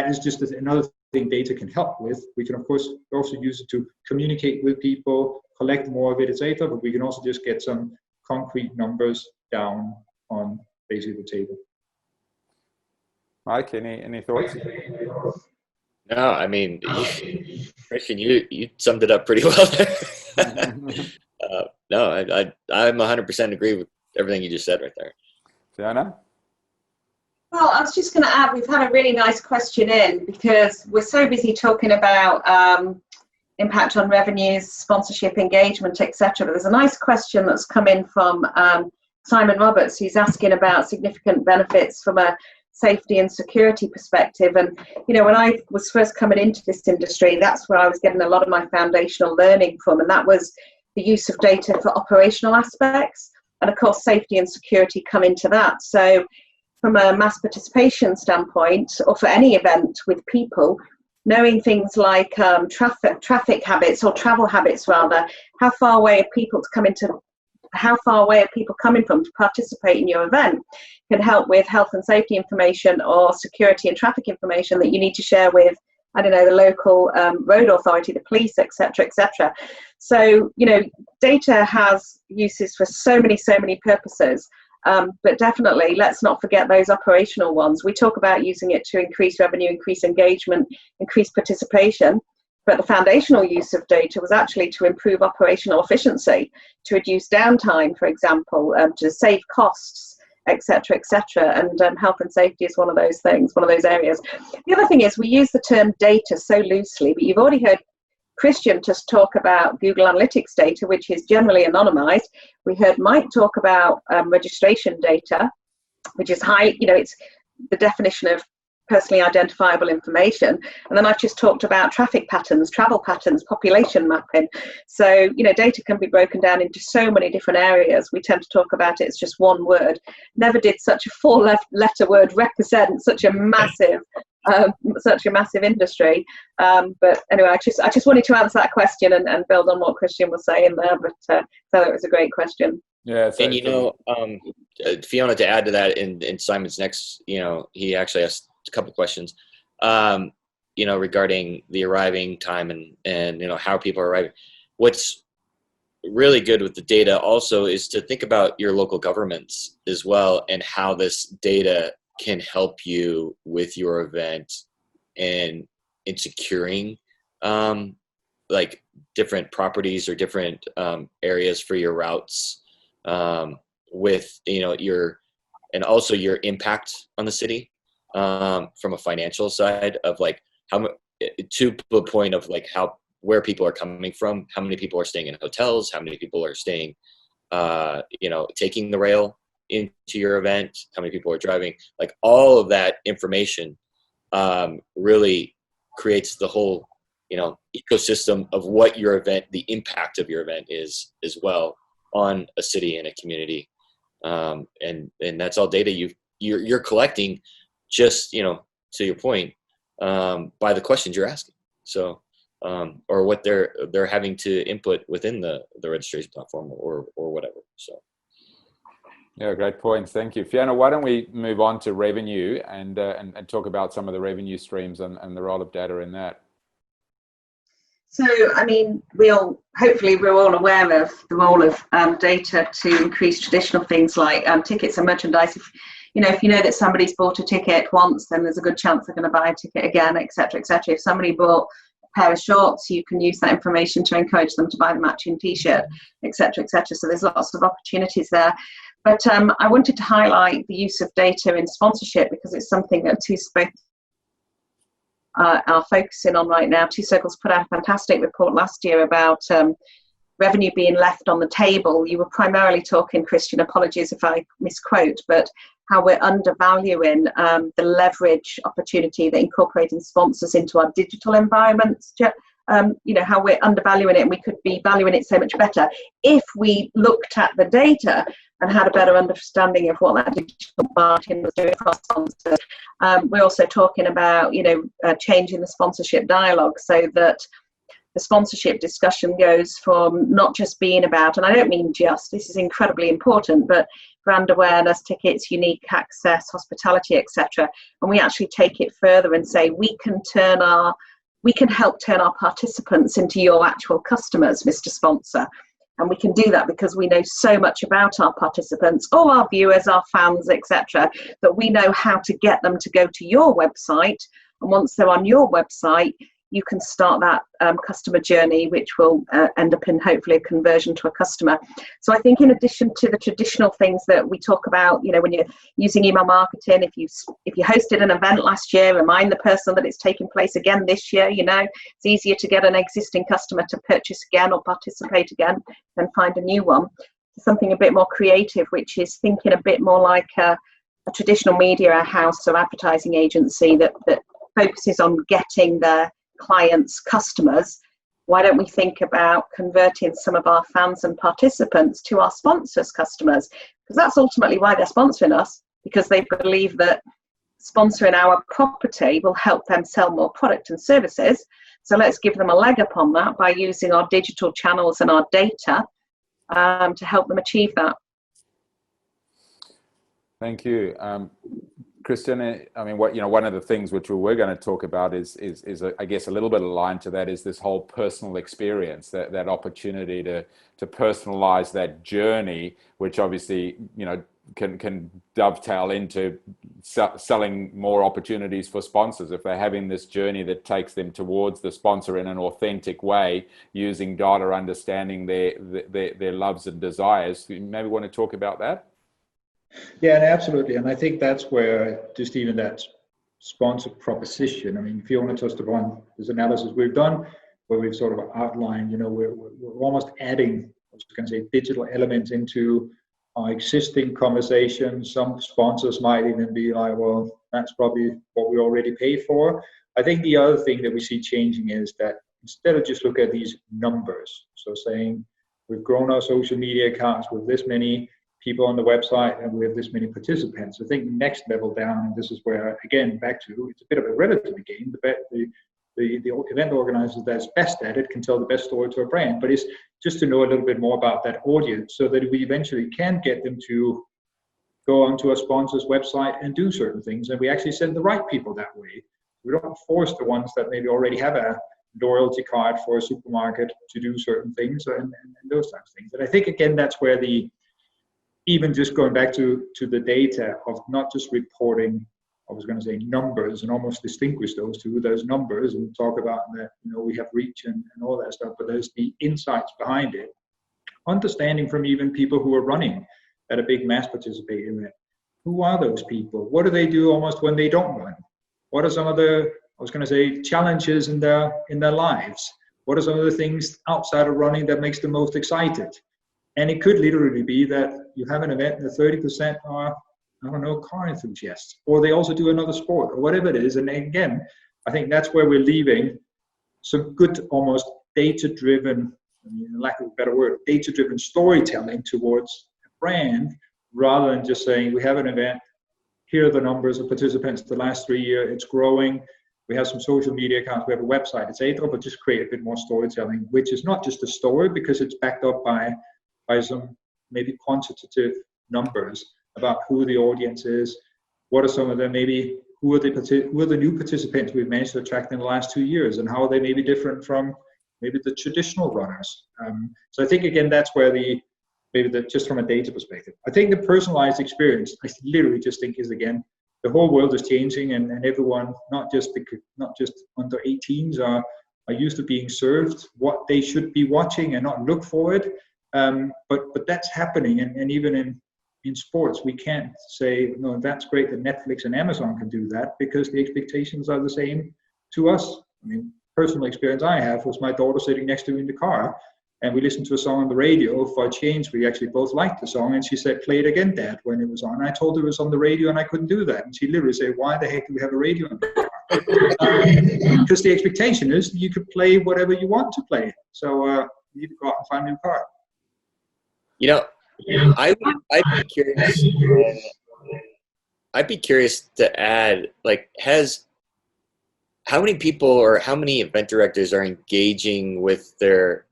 is just another thing data can help with. We can, of course, also use it to communicate with people, collect more of it, etc., but we can also just get some concrete numbers down on basically the table. Mike, any thoughts? No, I mean, Kristian, you summed it up pretty well there. No, I'm 100% agree with everything you just said right there. Fiona? Well, I was just going to add, we've had a really nice question in, because we're so busy talking about impact on revenues, sponsorship, engagement, etc. But there's a nice question that's come in from Simon Roberts, who's asking about significant benefits from a safety and security perspective. And when I was first coming into this industry, that's where I was getting a lot of my foundational learning from, and that was the use of data for operational aspects. And of course, safety and security come into that. So from a mass participation standpoint, or for any event with people, knowing things like traffic habits, or travel habits rather, how far away are people coming from to participate in your event, can help with health and safety information or security and traffic information that you need to share with, I don't know, the local road authority, the police, etc., etc. So, you know, data has uses for so many purposes. But definitely, let's not forget those operational ones. We talk about using it to increase revenue, increase engagement, increase participation. But the foundational use of data was actually to improve operational efficiency, to reduce downtime, for example, to save costs, etc., etc. And health and safety is one of those things, one of those areas. The other thing is we use the term data so loosely, but you've already heard Kristian just talk about Google Analytics data, which is generally anonymized. We heard Mike talk about registration data, which is high, you know, it's the definition of personally identifiable information. And then I've just talked about traffic patterns, travel patterns, population mapping. So, you know, data can be broken down into so many different areas. We tend to talk about it as just one word. Never did such a four-letter word represent such a massive industry. But anyway, I just wanted to answer that question and build on what Kristian was saying there. But so it was a great question. Yeah, and you know, Fiona, to add to that, in Simon's next, you know, he actually asked a couple questions, you know, regarding the arriving time and you know, how people are arriving. What's really good with the data also is to think about your local governments as well, and how this data can help you with your event and in securing like different properties or different areas for your routes, with, you know, and also your impact on the city, from a financial side of like how, to the point of like where people are coming from, how many people are staying in hotels, how many people are staying, you know, taking the rail into your event, how many people are driving, like all of that information really creates the whole, you know, ecosystem of what your event, the impact of your event is as well on a city and a community. And that's all data you're collecting, just, you know, to your point, by the questions you're asking. So, or what they're having to input within the registration platform or whatever. So. Yeah, great points. Thank you. Fiona, why don't we move on to revenue and talk about some of the revenue streams and the role of data in that? So, I mean, hopefully we're all aware of the role of data to increase traditional things like tickets and merchandise. If you know that somebody's bought a ticket once, then there's a good chance they're going to buy a ticket again, etc., etc. If somebody bought a pair of shorts, you can use that information to encourage them to buy the matching T-shirt, etc., etc. So there's lots of opportunities there. But I wanted to highlight the use of data in sponsorship, because it's something that Two Circles are focusing on right now. Two Circles put out a fantastic report last year about revenue being left on the table. You were primarily talking, Kristian, apologies if I misquote, but how we're undervaluing the leverage opportunity that incorporating sponsors into our digital environments. You know, how we're undervaluing it, and we could be valuing it so much better if we looked at the data and had a better understanding of what that digital marketing was doing across sponsors. We're also talking about, you know, changing the sponsorship dialogue so that the sponsorship discussion goes from not just being about, and I don't mean just, this is incredibly important, but brand awareness, tickets, unique access, hospitality, etc. And we actually take it further and say we can help turn our participants into your actual customers, Mr. Sponsor. And we can do that because we know so much about our participants, or our viewers, our fans, etc., that we know how to get them to go to your website. And once they're on your website, you can start that customer journey, which will end up in hopefully a conversion to a customer. So I think in addition to the traditional things that we talk about, you know, when you're using email marketing, if you hosted an event last year, remind the person that it's taking place again this year. You know, it's easier to get an existing customer to purchase again or participate again than find a new one. Something a bit more creative, which is thinking a bit more like a traditional media house or advertising agency that focuses on getting their clients, customers, why don't we think about converting some of our fans and participants to our sponsors, customers? Because that's ultimately why they're sponsoring us, because they believe that sponsoring our property will help them sell more product and services. So let's give them a leg up on that by using our digital channels and our data to help them achieve that. Thank you. Kristian, I mean, one of the things which we're going to talk about is I guess a little bit aligned to that is this whole personal experience, that opportunity to personalize that journey, which obviously, can dovetail into selling more opportunities for sponsors if they're having this journey that takes them towards the sponsor in an authentic way, using data, understanding their loves and desires. You maybe want to talk about that? Yeah, absolutely. And I think that's where just even that sponsor proposition, I mean, Fiona touched upon this analysis we've done where we've sort of outlined, we're almost adding, I was going to say, digital elements into our existing conversations. Some sponsors might even be like, well, that's probably what we already pay for. I think the other thing that we see changing is that instead of just look at these numbers, so saying we've grown our social media accounts with this many people on the website and we have this many participants. I think the next level down, and this is where, again, back to, it's a bit of a relative game. The event organizers that's best at it can tell the best story to a brand, but it's just to know a little bit more about that audience so that we eventually can get them to go onto a sponsor's website and do certain things. And we actually send the right people that way. We don't force the ones that maybe already have a loyalty card for a supermarket to do certain things and those types of things. And I think, again, that's where even just going back to the data of not just reporting, I was going to say numbers, and almost distinguish those numbers and talk about that, we have reach and all that stuff, but there's the insights behind it. Understanding from even people who are running at a big mass participating event, who are those people? What do they do almost when they don't run? What are some of the, I was going to say, challenges in their lives? What are some of the things outside of running that makes them most excited? And it could literally be that you have an event and the 30% are, I don't know, car enthusiasts, or they also do another sport, or whatever it is. And again, I think that's where we're leaving some good, almost data-driven, lack of a better word, data-driven storytelling towards a brand, rather than just saying, we have an event, here are the numbers of participants the last 3 years, it's growing, we have some social media accounts, we have a website, etc., but just create a bit more storytelling, which is not just a story, because it's backed up by some maybe quantitative numbers about who the audience is, what are some of them, maybe who are the new participants we've managed to attract in the last 2 years, and how are they maybe different from maybe the traditional runners. So I think, again, that's where just from a data perspective, I think the personalized experience, I literally just think is, again, the whole world is changing, and everyone, not just under 18s are used to being served what they should be watching and not look for it. But that's happening, and even in sports, we can't say, no, that's great that Netflix and Amazon can do that, because the expectations are the same to us. I mean, personal experience I have was my daughter sitting next to me in the car, and we listened to a song on the radio. For a change, we actually both liked the song, and she said, "Play it again, Dad," when it was on. I told her it was on the radio, and I couldn't do that. And she literally said, "Why the heck do we have a radio in the car?" Because the expectation is you could play whatever you want to play. So you need to go out and find a new car. I'd be curious to add, like, how many people or how many event directors are engaging with their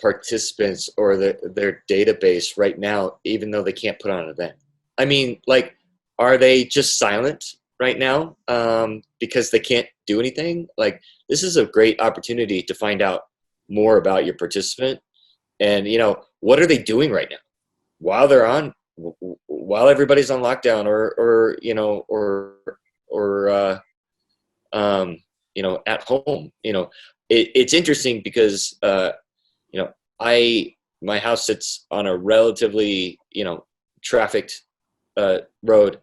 participants or their database right now, even though they can't put on an event? I mean, like, are they just silent right now because they can't do anything? Like, this is a great opportunity to find out more about your participant, and what are they doing right now while everybody's on lockdown or at home. It's interesting because my house sits on a relatively trafficked road,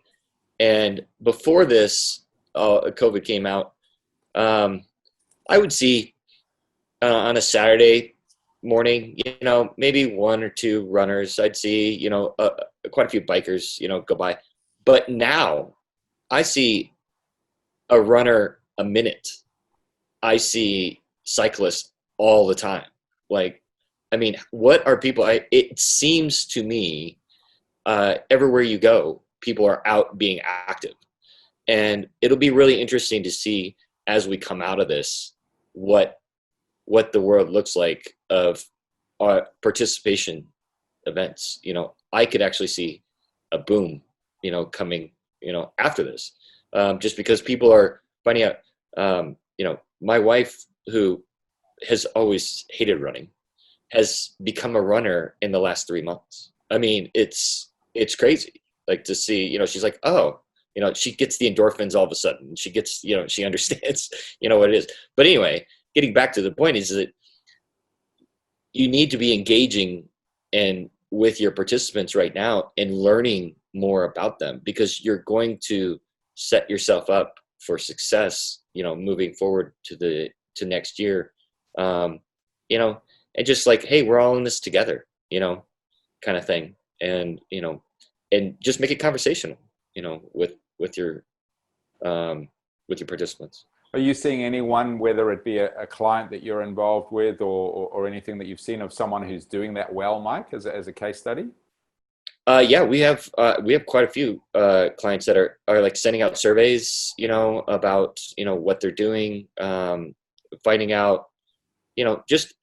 and before this COVID came out, I would see on a Saturday morning, maybe one or two runners. I'd see, quite a few bikers, go by. But now I see a runner a minute. I see cyclists all the time. Like, I mean, what are people, it seems to me, everywhere you go, people are out being active. And it'll be really interesting to see as we come out of this, what the world looks like of participation events. You know, I could actually see a boom, you know, coming, you know, after this, just because people are finding out, you know, my wife, who has always hated running, has become a runner in the last 3 months. I mean, it's crazy, like, to see, you know, she's like, oh, you know, she gets the endorphins all of a sudden. She gets, you know, she understands, you know, what it is. But anyway, getting back to the point is that you need to be engaging and with your participants right now and learning more about them, because you're going to set yourself up for success, you know, moving forward to next year. You know, and just like, hey, we're all in this together, you know, kind of thing. And, you know, and just make it conversational, you know, with your participants. Are you seeing anyone, whether it be a client that you're involved with, or anything that you've seen of someone who's doing that well, Mike, as a case study? Yeah, we have quite a few clients that are like sending out surveys, you know, about, you know, what they're doing, finding out, you know, just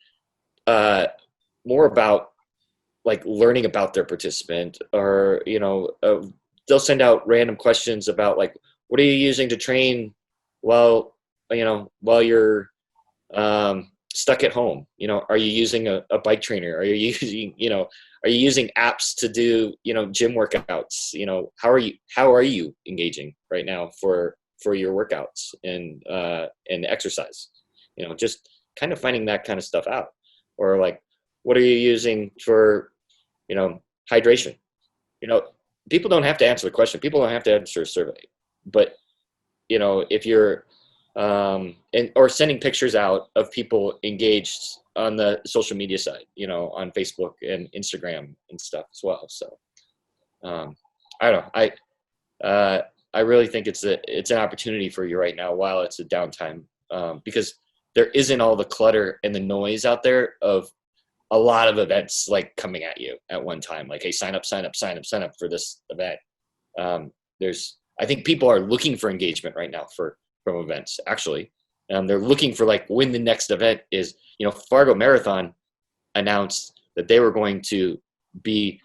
more about, like, learning about their participant, or, you know, they'll send out random questions about, like, what are you using to train while you're stuck at home? You know, are you using a bike trainer? Are you using apps to do, you know, gym workouts? You know, how are you engaging right now for your workouts and exercise? You know, just kind of finding that kind of stuff out. Or, like, what are you using for, you know, hydration? You know, people don't have to answer the question. People don't have to answer a survey. But, you know, if you're or sending pictures out of people engaged on the social media side, you know, on Facebook and Instagram and stuff as well. So I don't know. I really think it's an opportunity for you right now while it's a downtime, because there isn't all the clutter and the noise out there of a lot of events, like, coming at you at one time. Like, hey, sign up for this event. I think people are looking for engagement right now from events, actually. They're looking for, like, when the next event is. You know, Fargo Marathon announced that they were going to be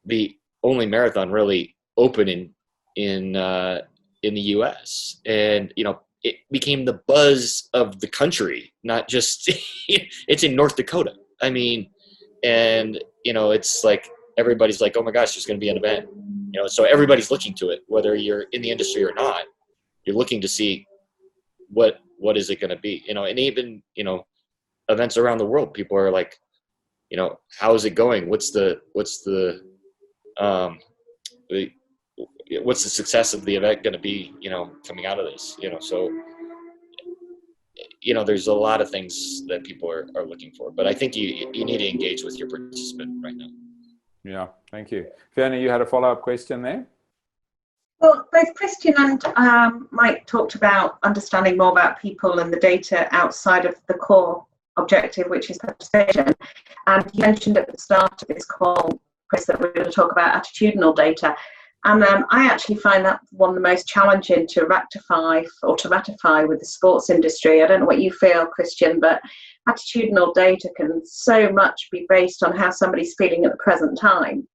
the only marathon really open in the U.S. And, you know, it became the buzz of the country, not just it's in North Dakota. I mean, and, you know, it's like everybody's like, oh my gosh, there's going to be an event. You know, so everybody's looking to it, whether you're in the industry or not. You're looking to see what is it going to be, you know. And even, you know, events around the world, people are like, you know, how is it going? What's the success of the event going to be, you know, coming out of this, you know? So, you know, there's a lot of things that people are looking for, but I think you need to engage with your participant right now. Yeah, thank you. Fiona, you had a follow-up question there? Well, both Kristian and Mike talked about understanding more about people and the data outside of the core objective, which is participation. And you mentioned at the start of this call, Chris, that we're going to talk about attitudinal data. And I actually find that one of the most challenging to ratify with the sports industry. I don't know what you feel, Kristian, but attitudinal data can so much be based on how somebody's feeling at the present time.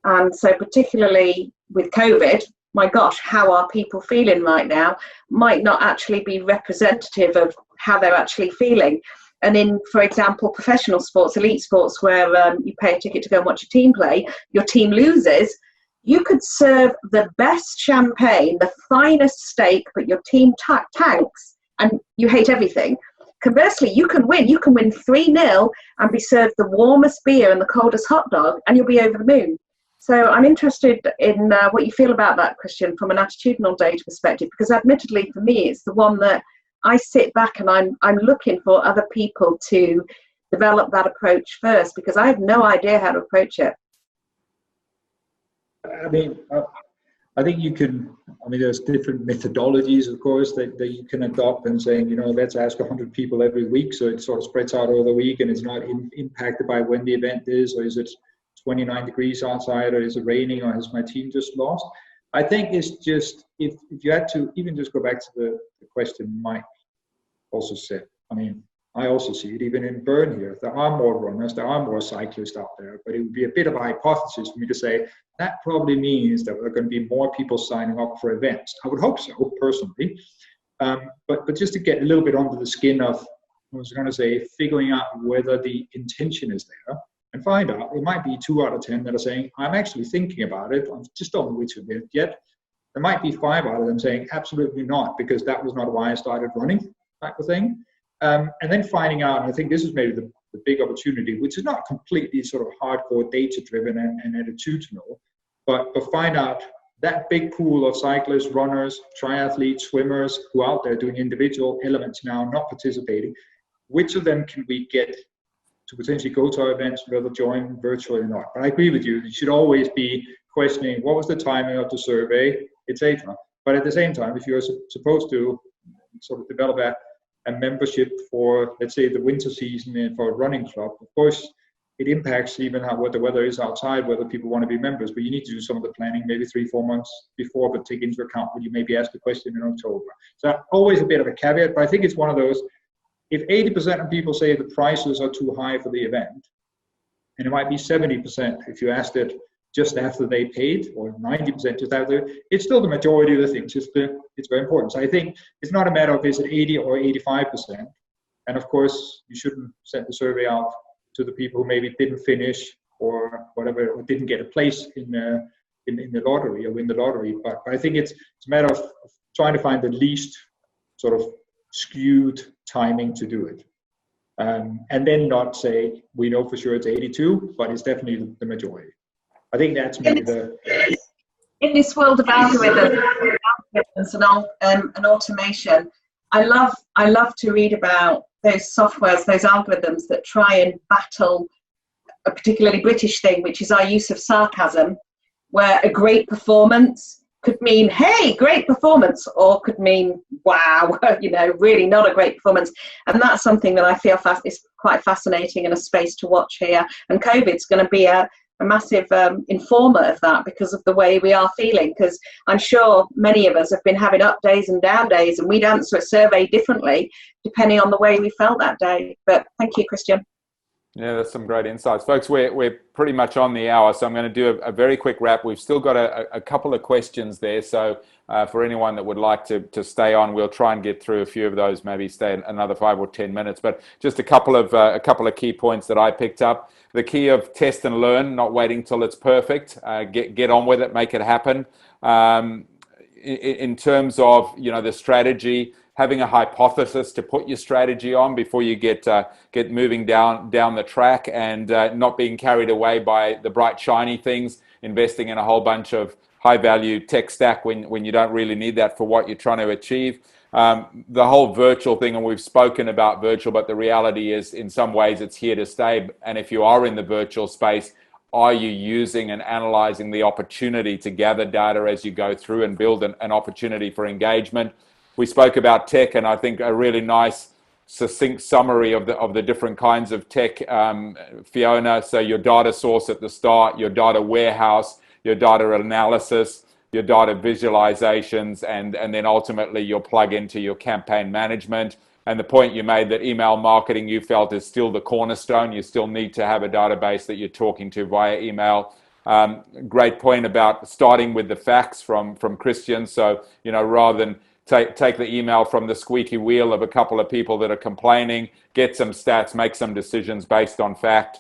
And so particularly with COVID, my gosh, how are people feeling right now might not actually be representative of how they're actually feeling. And in, for example, professional sports, elite sports, where you pay a ticket to go and watch a team play, your team loses, you could serve the best champagne, the finest steak, but your team tanks and you hate everything. Conversely, you can win 3-0 and be served the warmest beer and the coldest hot dog, and you'll be over the moon. So I'm interested in what you feel about that, Kristian, from an attitudinal data perspective, because admittedly for me, it's the one that I sit back and I'm looking for other people to develop that approach first, because I have no idea how to approach it. I mean, I think you can, I mean, there's different methodologies, of course, that you can adopt and saying, let's ask 100 people every week, so it sort of spreads out over the week and it's not impacted by when the event is, or is it 29 degrees outside, or is it raining, or has my team just lost? I think it's just, if you had to even just go back to the question Mike also said, I mean, I also see it even in Bern here. There are more runners, there are more cyclists out there, but it would be a bit of a hypothesis for me to say that probably means that there are going to be more people signing up for events. I would hope so, personally. But just to get a little bit under the skin of, I was going to say, figuring out whether the intention is there and find out. It might be 2 out of 10 that are saying, I'm actually thinking about it. I just don't know which event yet. There might be 5 out of them saying, absolutely not, because that was not why I started running, type of thing. And then finding out, and I think this is maybe the big opportunity, which is not completely sort of hardcore data-driven and attitudinal, but find out that big pool of cyclists, runners, triathletes, swimmers who are out there doing individual elements now, not participating, which of them can we get to potentially go to our events, whether join virtually or not. But I agree with you, you should always be questioning what was the timing of the survey, etc. But at the same time, if you're supposed to sort of develop a membership for, let's say, the winter season for a running club, of course, it impacts even what the weather is outside, whether people want to be members, but you need to do some of the planning maybe 3-4 months before, but take into account when you maybe ask the question in October. So always a bit of a caveat, but I think it's one of those, if 80% of people say the prices are too high for the event, and it might be 70% if you asked it just after they paid, or 90% just after, it's still the majority of the things. It's very important. So I think it's not a matter of is it 80 or 85%. And of course, you shouldn't send the survey out to the people who maybe didn't finish or whatever, or didn't get a place in the lottery or win the lottery. But I think it's a matter of trying to find the least sort of skewed timing to do it. And then not say, we know for sure it's 82, but it's definitely the majority. I think that's maybe in this world of algorithms and automation, I love to read about those softwares, those algorithms that try and battle a particularly British thing, which is our use of sarcasm, where a great performance could mean, hey, great performance, or could mean, wow, really not a great performance. And that's something that I feel is quite fascinating and a space to watch here. And COVID's going to be a massive informer of that because of the way we are feeling, because I'm sure many of us have been having up days and down days, and we'd answer a survey differently depending on the way we felt that day. But thank you, Kristian. Yeah, that's some great insights. Folks, we're pretty much on the hour, so I'm going to do a very quick wrap. We've still got a couple of questions there, so for anyone that would like to stay on, we'll try and get through a few of those, maybe stay another 5 or 10 minutes. But just a couple of key points that I picked up. The key of test and learn, not waiting till it's perfect. Get on with it, make it happen. In terms of the strategy, having a hypothesis to put your strategy on before you get moving down the track, and not being carried away by the bright shiny things, investing in a whole bunch of high value tech stack when you don't really need that for what you're trying to achieve. The whole virtual thing, and we've spoken about virtual, but the reality is in some ways it's here to stay. And if you are in the virtual space, are you using and analyzing the opportunity to gather data as you go through and build an opportunity for engagement? We spoke about tech, and I think a really nice succinct summary of the different kinds of tech, Fiona. So your data source at the start, your data warehouse, your data analysis, your data visualizations, and then ultimately you'll plug into your campaign management. And the point you made that email marketing you felt is still the cornerstone. You still need to have a database that you're talking to via email. Great point about starting with the facts from Kristian. So, rather than take the email from the squeaky wheel of a couple of people that are complaining, get some stats, make some decisions based on fact.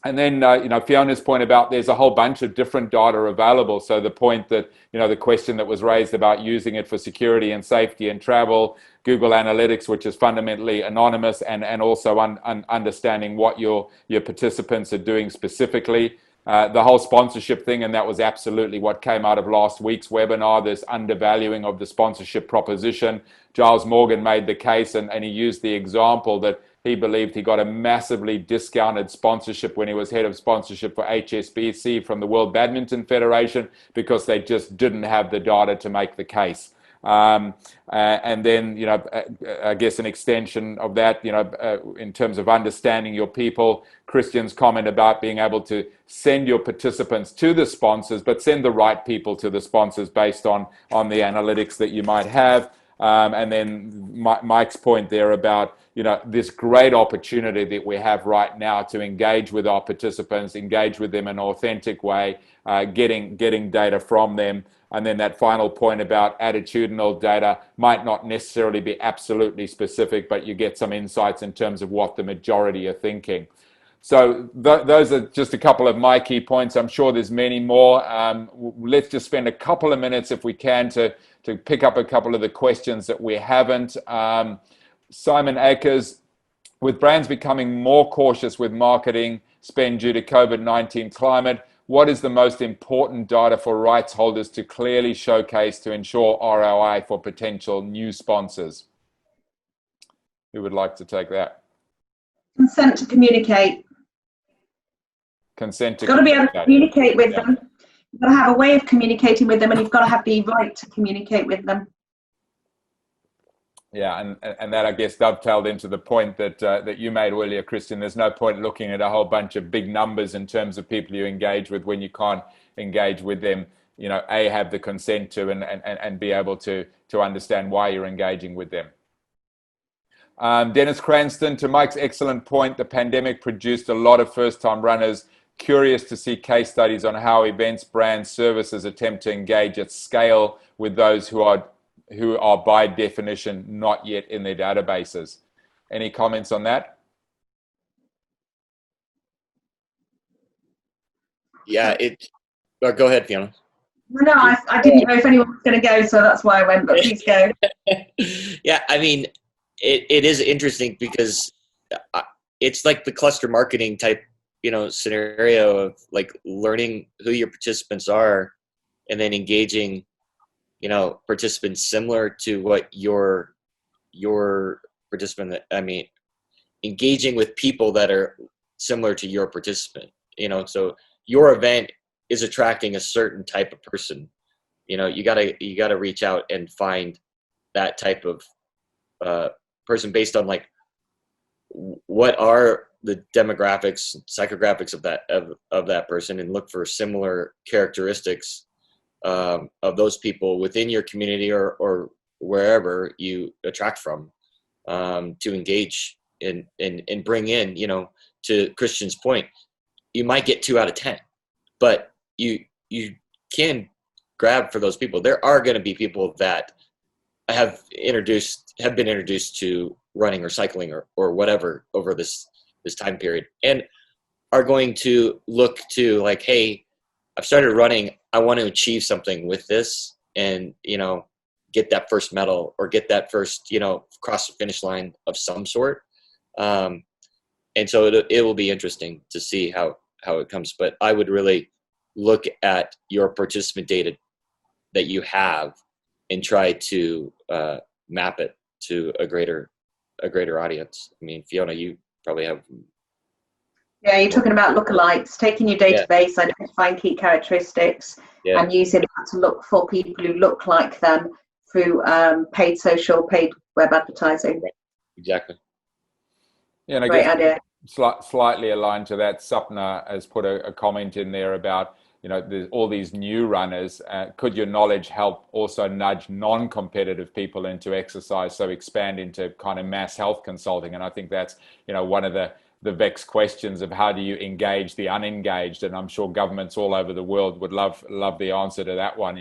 And then, Fiona's point about there's a whole bunch of different data available. So the point that, the question that was raised about using it for security and safety and travel, Google Analytics, which is fundamentally anonymous, and also understanding what your participants are doing specifically. The whole sponsorship thing, and that was absolutely what came out of last week's webinar, this undervaluing of the sponsorship proposition. Giles Morgan made the case, and he used the example that he believed he got a massively discounted sponsorship when he was head of sponsorship for HSBC from the World Badminton Federation because they just didn't have the data to make the case. And then, I guess an extension of that, in terms of understanding your people, Kristian's comment about being able to send your participants to the sponsors, but send the right people to the sponsors based on the analytics that you might have. And then Mike's point there about, this great opportunity that we have right now to engage with our participants, engage with them in an authentic way, getting data from them. And then that final point about attitudinal data might not necessarily be absolutely specific, but you get some insights in terms of what the majority are thinking. So those are just a couple of my key points. I'm sure there's many more. Let's just spend a couple of minutes, if we can, to pick up a couple of the questions that we haven't. Simon Akers, with brands becoming more cautious with marketing spend due to COVID-19 climate, what is the most important data for rights holders to clearly showcase to ensure ROI for potential new sponsors? Who would like to take that? Consent to communicate. Consent to You've got to be able to communicate with them. You've got to have a way of communicating with them, and you've got to have the right to communicate with them. Yeah, and that, I guess, dovetailed into the point that you made earlier, Kristian. There's no point looking at a whole bunch of big numbers in terms of people you engage with when you can't engage with them. Have the consent to and be able to understand why you're engaging with them. Dennis Cranston, to Mike's excellent point, the pandemic produced a lot of first-time runners. Curious to see case studies on how events, brands, services attempt to engage at scale with those who are by definition not yet in their databases. Any comments on that? Yeah, go ahead, Fiona. No, I didn't know if anyone was going to go, so that's why I went, but please go. Yeah, I mean, it is interesting because it's like the cluster marketing type, scenario of like learning who your participants are and then engaging participants similar to what your participant, engaging with people that are similar to your participant, so your event is attracting a certain type of person. You gotta reach out and find that type of person based on like what are the demographics, psychographics of that person, and look for similar characteristics of those people within your community or wherever you attract from, to engage and bring in, to Kristian's point, you might get 2 out of 10, but you can grab for those people. There are going to be people that have been introduced to running or cycling or whatever over this time period, and are going to look to like, hey, I've started running, I want to achieve something with this, and get that first medal or get that first cross the finish line of some sort, and so it will be interesting to see how it comes. But I would really look at your participant data that you have and try to map it to a greater audience. I mean, Fiona, you probably have. Yeah, you're talking about lookalikes, taking your database, identifying key characteristics, and using that to look for people who look like them through paid social, paid web advertising. Exactly. Yeah, and I Great guess idea. Slightly aligned to that, Sapna has put a comment in there about, there's all these new runners. Could your knowledge help also nudge non-competitive people into exercise, so expand into kind of mass health consulting? And I think that's, one of the vexed questions of how do you engage the unengaged, and I'm sure governments all over the world would love the answer to that one.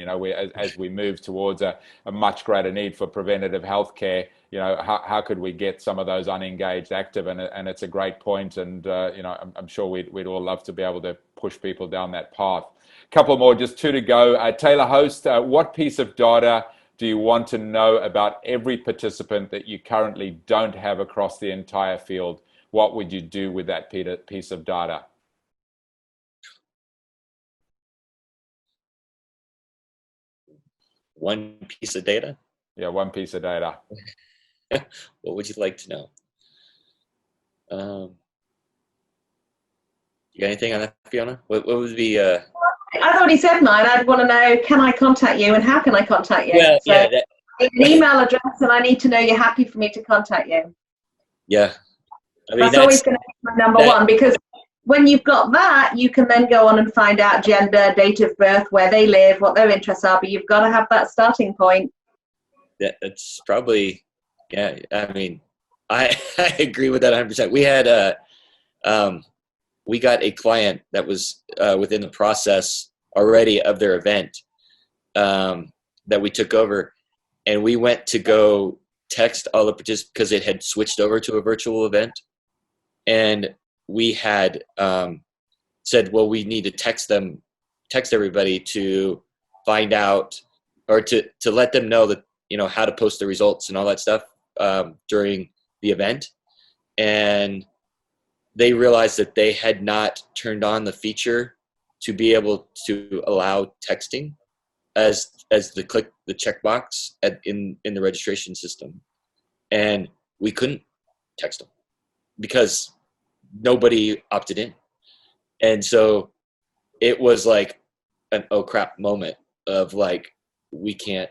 As we move towards a much greater need for preventative health care, how could we get some of those unengaged active? And it's a great point, and I'm sure we'd all love to be able to push people down that path. Couple more, just 2 to go. Taylor Host, what piece of data do you want to know about every participant that you currently don't have across the entire field? What would you do with that piece of data? One piece of data? Yeah, one piece of data. What would you like to know? You got anything on that, Fiona? What would be? I've already said mine. I'd want to know, can I contact you and how can I contact you? Well, So yeah, I need an email address and I need to know you're happy for me to contact you. yeah. I mean, That's always going to be my number one, because when you've got that, you can then go on and find out gender, date of birth, where they live, what their interests are, but you've got to have that starting point. That's probably, yeah. I mean, I agree with that 100%. We had we got a client that was within the process already of their event that we took over, and we went to go text all the participants because it had switched over to a virtual event, and we had said, well, we need to text everybody to find out, or to let them know that, you know, how to post the results and all that stuff during the event. And they realized that they had not turned on the feature to be able to allow texting as the checkbox in the registration system. And we couldn't text them because nobody opted in. And so it was like an oh crap moment of like, we can't.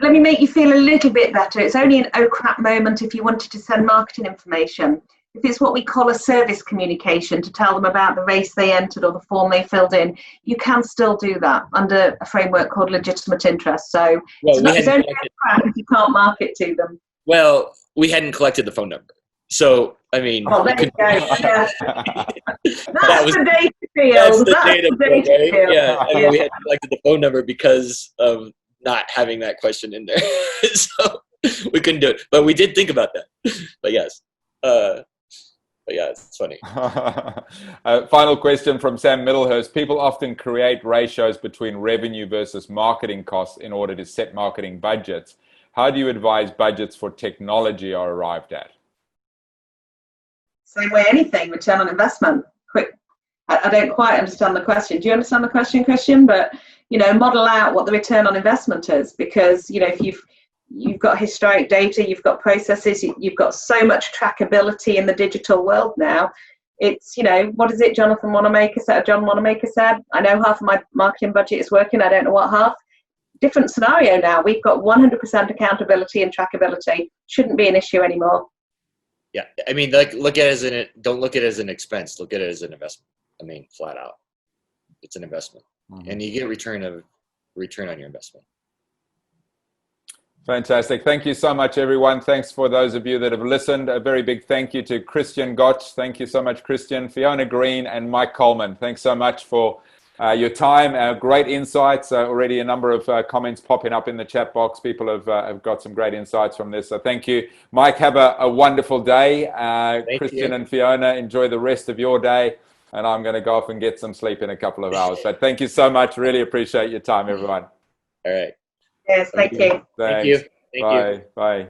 Let me make you feel a little bit better. It's only an oh crap moment if you wanted to send marketing information. If it's what we call a service communication, to tell them about the race they entered or the form they filled in, you can still do that under a framework called legitimate interest. So it's only oh crap if you can't market to them. Well, we hadn't collected the phone number. So, I mean, oh, there you go. Yeah. That was the data field. That's the data field, right? field. Yeah, I mean, we had collected the phone number because of not having that question in there. So we couldn't do it. But we did think about that. But yes. But yeah, it's funny. Final question from Sam Middlehurst. People often create ratios between revenue versus marketing costs in order to set marketing budgets. How do you advise budgets for technology are arrived at? Same way anything, return on investment. Quick. I don't quite understand the question. Do you understand the question, Kristian? But, you know, model out what the return on investment is, because, you know, if you've got historic data, you've got processes, you've got so much trackability in the digital world now. It's, you know, what is it John Wanamaker said? I know half of my marketing budget is working, I don't know what half. Different scenario now. We've got 100% accountability and trackability. Shouldn't be an issue anymore. Yeah, I mean, like, don't look at it as an expense. Look at it as an investment. I mean, flat out, it's an investment, and you get return on your investment. Fantastic. Thank you so much, everyone. Thanks for those of you that have listened. A very big thank you to Kristian Gotsch. Thank you so much, Kristian, Fiona Green, and Mike Coleman. Thanks so much for your time. Great insights. Already a number of comments popping up in the chat box. People have got some great insights from this. So thank you. Mike, have a wonderful day. Kristian and Fiona, enjoy the rest of your day. And I'm going to go off and get some sleep in a couple of hours. But thank you so much. Really appreciate your time, everyone. All right. Yes, thank you. Thanks. Thank you. Bye. Bye.